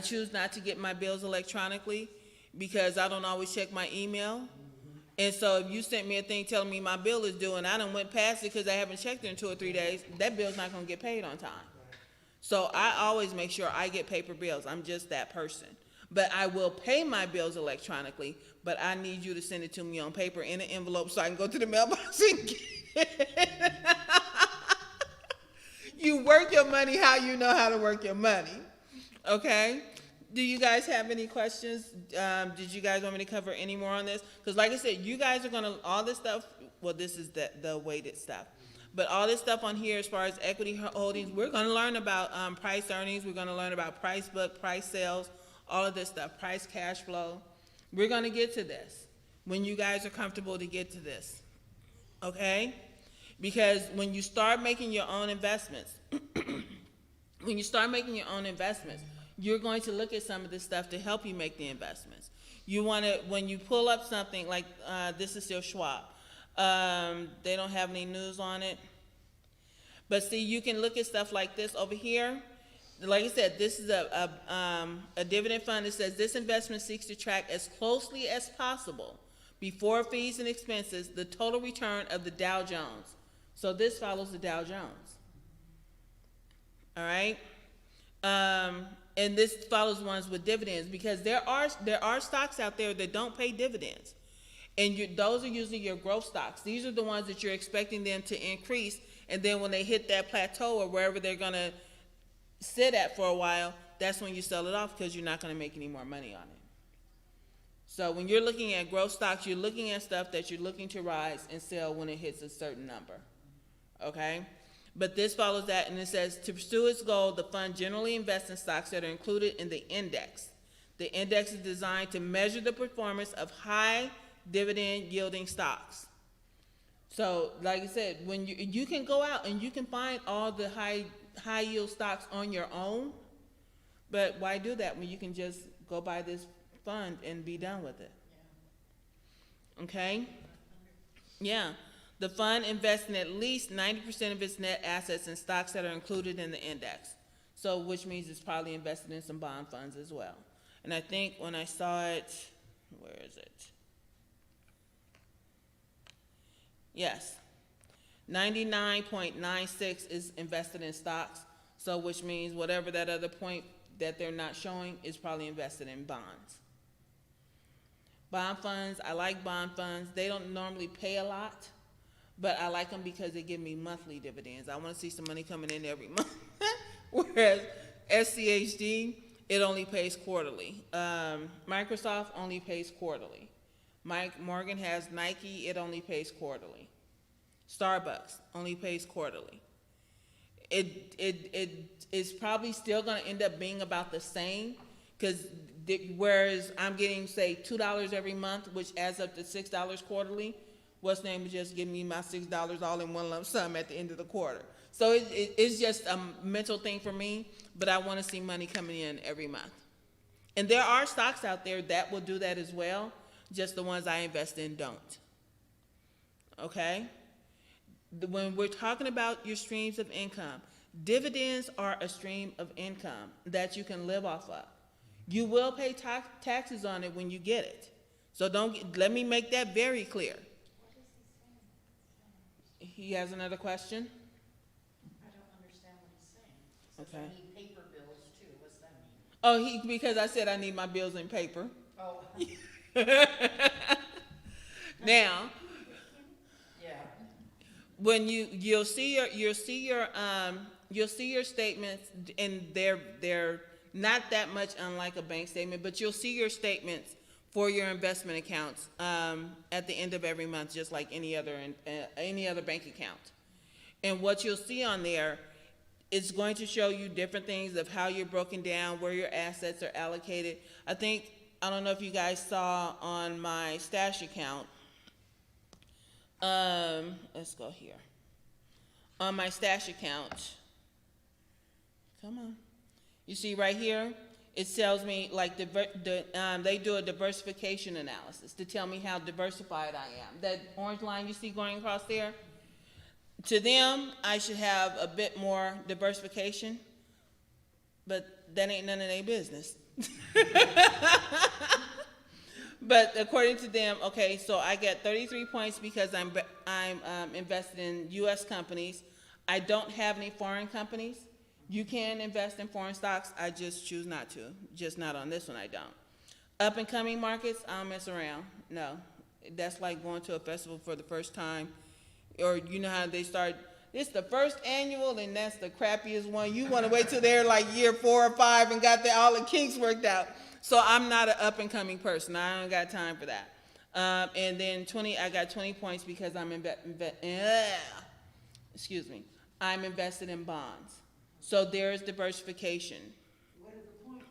choose not to get my bills electronically because I don't always check my email. And so if you sent me a thing telling me my bill is due and I done went past it because I haven't checked it in 2 or 3 days, that bill's not gonna get paid on time. So I always make sure I get paper bills. I'm just that person. But I will pay my bills electronically, but I need you to send it to me on paper in an envelope so I can go to the mailbox and get it. You work your money how you know how to work your money. Okay? Do you guys have any questions? Did you guys want me to cover any more on this? Because like I said, you guys are gonna, all this stuff, well, this is the weighted stuff. But all this stuff on here as far as equity holdings, we're gonna learn about price earnings, we're gonna learn about price book, price sales, all of this stuff, price cash flow. We're gonna get to this when you guys are comfortable to get to this, okay? Because when you start making your own investments, you're going to look at some of this stuff to help you make the investments. You wanna, when you pull up something like, this is still Schwab. They don't have any news on it. But see, you can look at stuff like this over here. Like I said, this is a dividend fund that says this investment seeks to track as closely as possible before fees and expenses the total return of the Dow Jones. So this follows the Dow Jones. All right? And this follows ones with dividends because there are stocks out there that don't pay dividends. And those are usually your growth stocks. These are the ones that you're expecting them to increase, and then when they hit that plateau or wherever they're gonna sit at for a while, that's when you sell it off because you're not gonna make any more money on it. So when you're looking at growth stocks, you're looking at stuff that you're looking to rise and sell when it hits a certain number, okay? But this follows that, and it says, to pursue its goal, the fund generally invests in stocks that are included in the index. The index is designed to measure the performance of high dividend yielding stocks. So, like I said, when you can go out and you can find all the high yield stocks on your own, but why do that when you can just go buy this fund and be done with it? Okay? Yeah. The fund invests in at least 90% of its net assets in stocks that are included in the index. So, which means it's probably invested in some bond funds as well. And I think when I saw it, where is it? Yes. 99.96 is invested in stocks. So, which means whatever that other point that they're not showing is probably invested in bonds. Bond funds, I like bond funds. They don't normally pay a lot, but I like them because they give me monthly dividends. I want to see some money coming in every month. Whereas SCHD, it only pays quarterly. Microsoft only pays quarterly. Morgan has Nike, it only pays quarterly. Starbucks only pays quarterly. It is probably still going to end up being about the same, because whereas I'm getting, say, $2 every month, which adds up to $6 quarterly, what's name is just giving me my $6 all in one lump sum at the end of the quarter. So it's just a mental thing for me, but I want to see money coming in every month. And there are stocks out there that will do that as well, just the ones I invest in don't. Okay? When we're talking about your streams of income, dividends are a stream of income that you can live off of. You will pay taxes on it when you get it. So let me make that very clear. He has another question? I don't understand what he's saying. He says, Okay. I need paper bills too, what's that mean? Oh, because I said I need my bills in paper. Oh, Now, yeah, when you'll see your statements, and they're not that much unlike a bank statement, but you'll see your statements for your investment accounts at the end of every month, just like any other bank account. And what you'll see on there, it's going to show you different things of how you're broken down, where your assets are allocated. I don't know if you guys saw on my stash account. Let's go here. On my stash account, come on. You see right here, it tells me like they do a diversification analysis to tell me how diversified I am. That orange line you see going across there, to them, I should have a bit more diversification, but that ain't none of their business. But according to them, okay, so I get 33 points because I'm invested in U.S. companies. I don't have any foreign companies. You can invest in foreign stocks. I just choose not to. Just not on this one, I don't. Up and coming markets, I don't mess around. No. That's like going to a festival for the first time. Or you know how they start, it's the first annual and that's the crappiest one. You want to wait till they're like year 4 or 5 and got all the kinks worked out. So I'm not an up and coming person. I don't got time for that. And then I got 20 points because I'm I'm invested in bonds. So there's diversification. What are the points?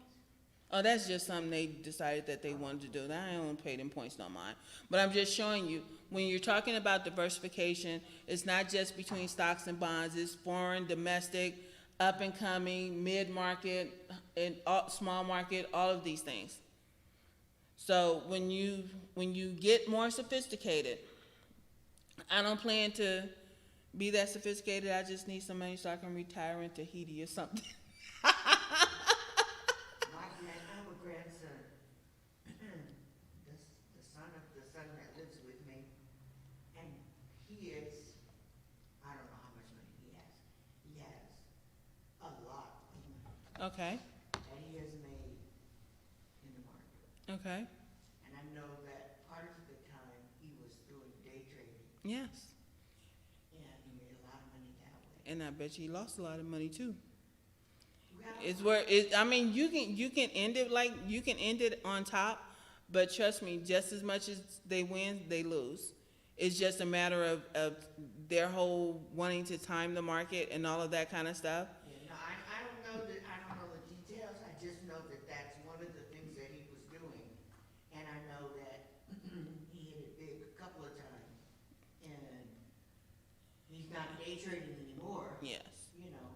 Oh, that's just something they decided that they wanted to do. I don't pay them points no mind. But I'm just showing you, when you're talking about diversification, it's not just between stocks and bonds. It's foreign, domestic, up and coming, mid-market, and small market, all of these things. So when you get more sophisticated, I don't plan to be that sophisticated. I just need some money so I can retire in Tahiti or something. I have a grandson, the son that lives with me, and he is, I don't know how much money he has. He has a lot of money Okay, that he has made in the market. okay, And I know that part of the time he was doing day trading, yes. and he made a lot of money that way. And I bet you he lost a lot of money too. Well, It's where I mean, you can end it on top, but trust me, just as much as they win, they lose. It's just a matter of their whole wanting to time the market and all of that kind of stuff. yeah, no, I don't know the details, I just know that that's one of the things that he was doing. And I know that he hit it big a couple of times, and not day trading anymore. Yes. You know,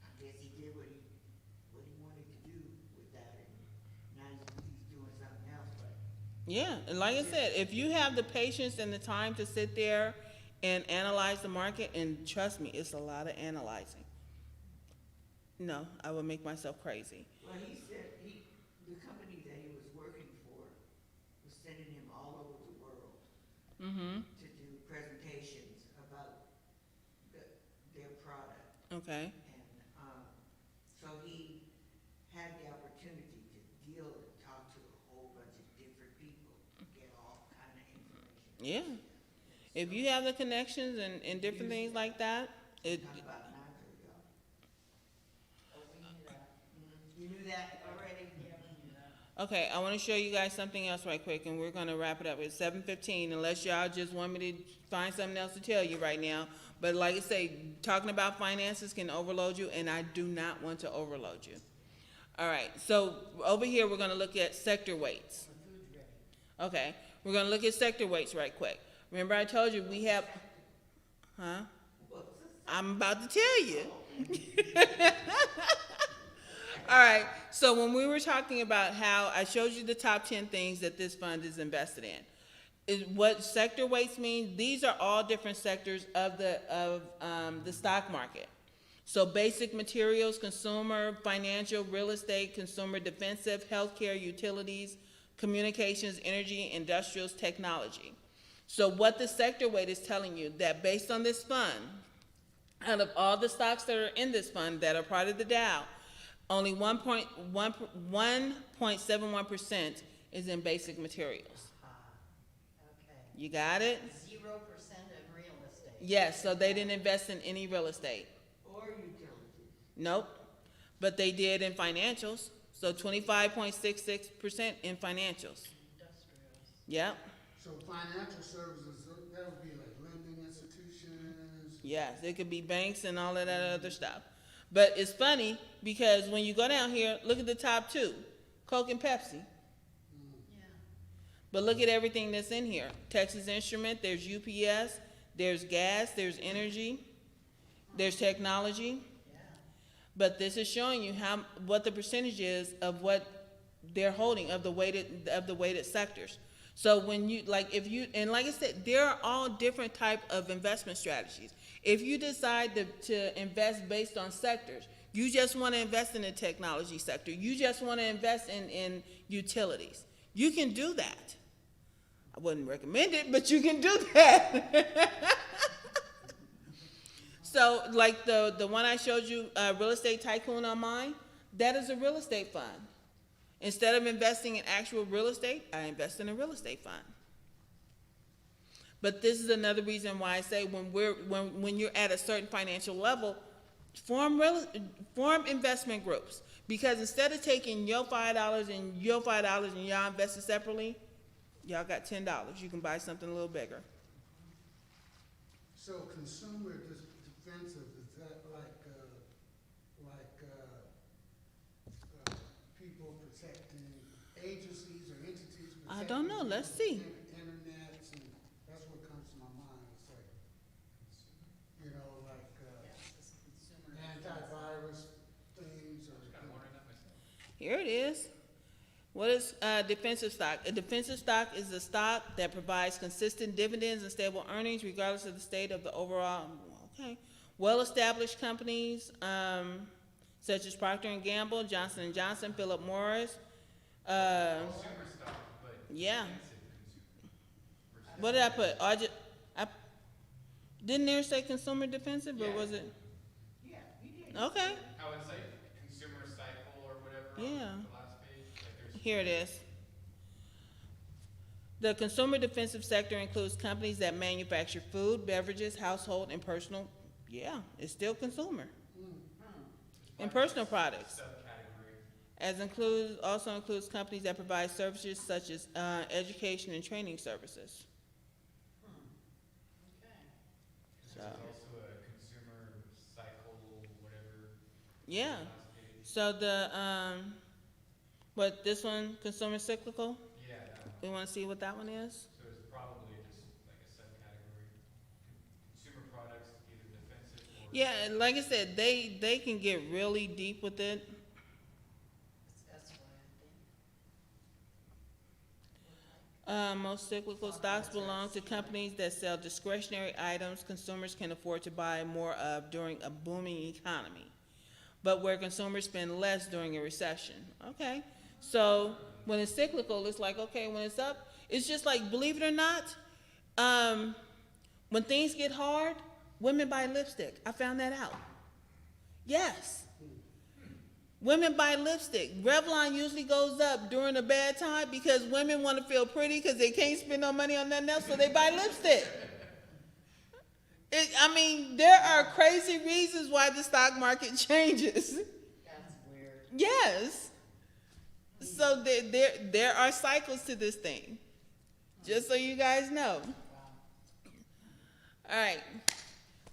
I guess he did what he wanted to do with that, and now he's doing something else, but. Yeah, and like I said, if you have the patience and the time to sit there and analyze the market, and trust me, it's a lot of analyzing. No, I would make myself crazy. Well, he said the company that he was working for was sending him all over the world Mm-hmm. to do presentations about their product. Okay. And, so he had the opportunity to deal and talk to a whole bunch of different people, get all kind of information. Yeah. If you have the connections and different things like that, it, Talk about Nigel, y'all. Oh, we knew that. You knew that already? Yeah, we knew that. okay, I wanna show you guys something else right quick, and we're gonna wrap it up. It's 7:15, unless y'all just want me to find something else to tell you right now. But like I say, talking about finances can overload you, and I do not want to overload you. All right, so over here, we're gonna look at sector weights. Okay, we're gonna look at sector weights right quick. Remember I told you we have, huh? I'm about to tell you. All right, so when we were talking about how I showed you the top 10 things that this fund is invested in, is what sector weights mean. These are all different sectors of the stock market. So basic materials, consumer, financial, real estate, consumer defensive, healthcare, utilities, communications, energy, industrials, technology. So what the sector weight is telling you, that based on this fund, out of all the stocks that are in this fund that are part of the Dow, only 1.71% is in basic materials. Okay. You got it? 0% in real estate. Yes, so they didn't invest in any real estate. Or utilities. Nope. But they did in financials. So 25.66% in financials. Industrials. Yep. So financial services, that would be like lending institutions. Yes, it could be banks and all of that other stuff. But it's funny because when you go down here, look at the top two, Coke and Pepsi. Yeah. But look at everything that's in here. Texas Instrument, there's UPS, there's gas, there's energy, there's technology. Yeah. But this is showing you what the percentage is of what they're holding of the weighted sectors. So when you, like I said, there are all different type of investment strategies. If you decide to invest based on sectors, you just want to invest in the technology sector, you just want to invest in utilities, you can do that. I wouldn't recommend it, but you can do that. So like the one I showed you, Real Estate Tycoon on mine, that is a real estate fund. Instead of investing in actual real estate, I invest in a real estate fund. But this is another reason why I say when you're at a certain financial level, form investment groups. Because instead of taking your $5 and your $5 and y'all invest it separately, y'all got $10. You can buy something a little bigger. So consumer defensive, is that people protecting agencies or entities? I don't know, let's see. Internets, and that's what comes to my mind, it's like, Yes, this consumer. antivirus things or. Kind of wondering that myself. Here it is. What is defensive stock? A defensive stock is a stock that provides consistent dividends and stable earnings regardless of the state of the overall, okay. Well-established companies, such as Procter & Gamble, Johnson & Johnson, Philip Morris, Consumer stock, but. yeah. defensive consumer. What did I put? Didn't there say consumer defensive, or Yeah. was it? Yeah, you did. Okay, How it's like consumer cycle or whatever Yeah. on the last page, like there's. here it is. The consumer defensive sector includes companies that manufacture food, beverages, household, and personal, yeah, it's still consumer, and personal products. Subcategory. Also includes companies that provide services such as education and training services. Okay. So, There's also a consumer cycle, whatever. yeah. on the last page. So this one, consumer cyclical, Yeah, that one. we wanna see what that one is? So it's probably just like a subcategory. Consumer products, either Yeah, and like I said, they can get really deep with it. That's what I think. Most cyclical stocks belong to companies that sell discretionary items consumers can afford to buy more of during a booming economy, but where consumers spend less during a recession. Okay, so when it's cyclical, it's like, okay, when it's up, it's just like, believe it or not, when things get hard, women buy lipstick. I found that out. Yes. Women buy lipstick. Revlon usually goes up during a bad time because women want to feel pretty because they can't spend no money on nothing else, so they buy lipstick. I mean, there are crazy reasons why the stock market changes. That's weird. Yes. So there are cycles to this thing, just so you guys know. All right.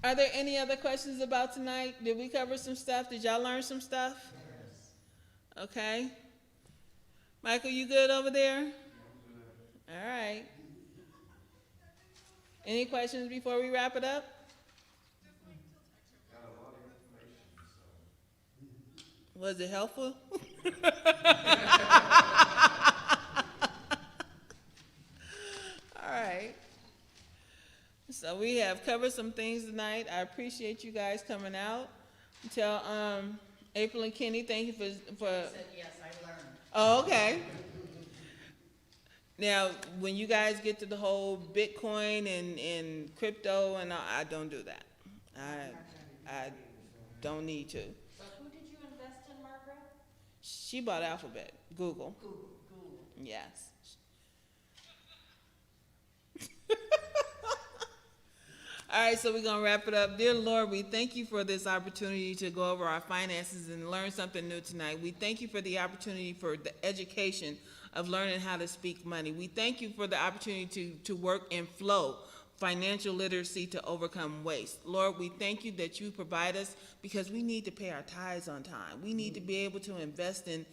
Are there any other questions about tonight? Did we cover some stuff? Did y'all learn some stuff? Okay. Michael, you good over there? All right. Any questions before we wrap it up? Got a lot of information, so. Was it helpful? All right. So we have covered some things tonight. I appreciate you guys coming out. Tell April and Kenny, thank you for Said, yes, I learned. Oh, okay. Now, when you guys get to the whole Bitcoin and crypto, and I don't do that. I don't need to. So who did you invest in, Margaret? She bought Alphabet, Google. Google. Yes. All right, so we're going to wrap it up. Dear Lord, we thank you for this opportunity to go over our finances and learn something new tonight. We thank you for the opportunity for the education of learning how to speak money. We thank you for the opportunity to work in flow, financial literacy to overcome waste. Lord, we thank you that you provide us because we need to pay our tithes on time. We need to be able to invest in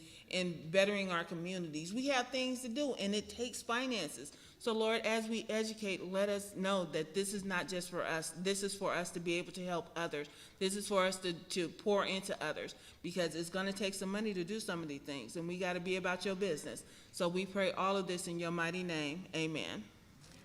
bettering our communities. We have things to do, and it takes finances. So, Lord, as we educate, let us know that this is not just for us. This is for us to be able to help others. This is for us to pour into others, because it's going to take some money to do some of these things, and we got to be about your business. So we pray all of this in your mighty name. Amen.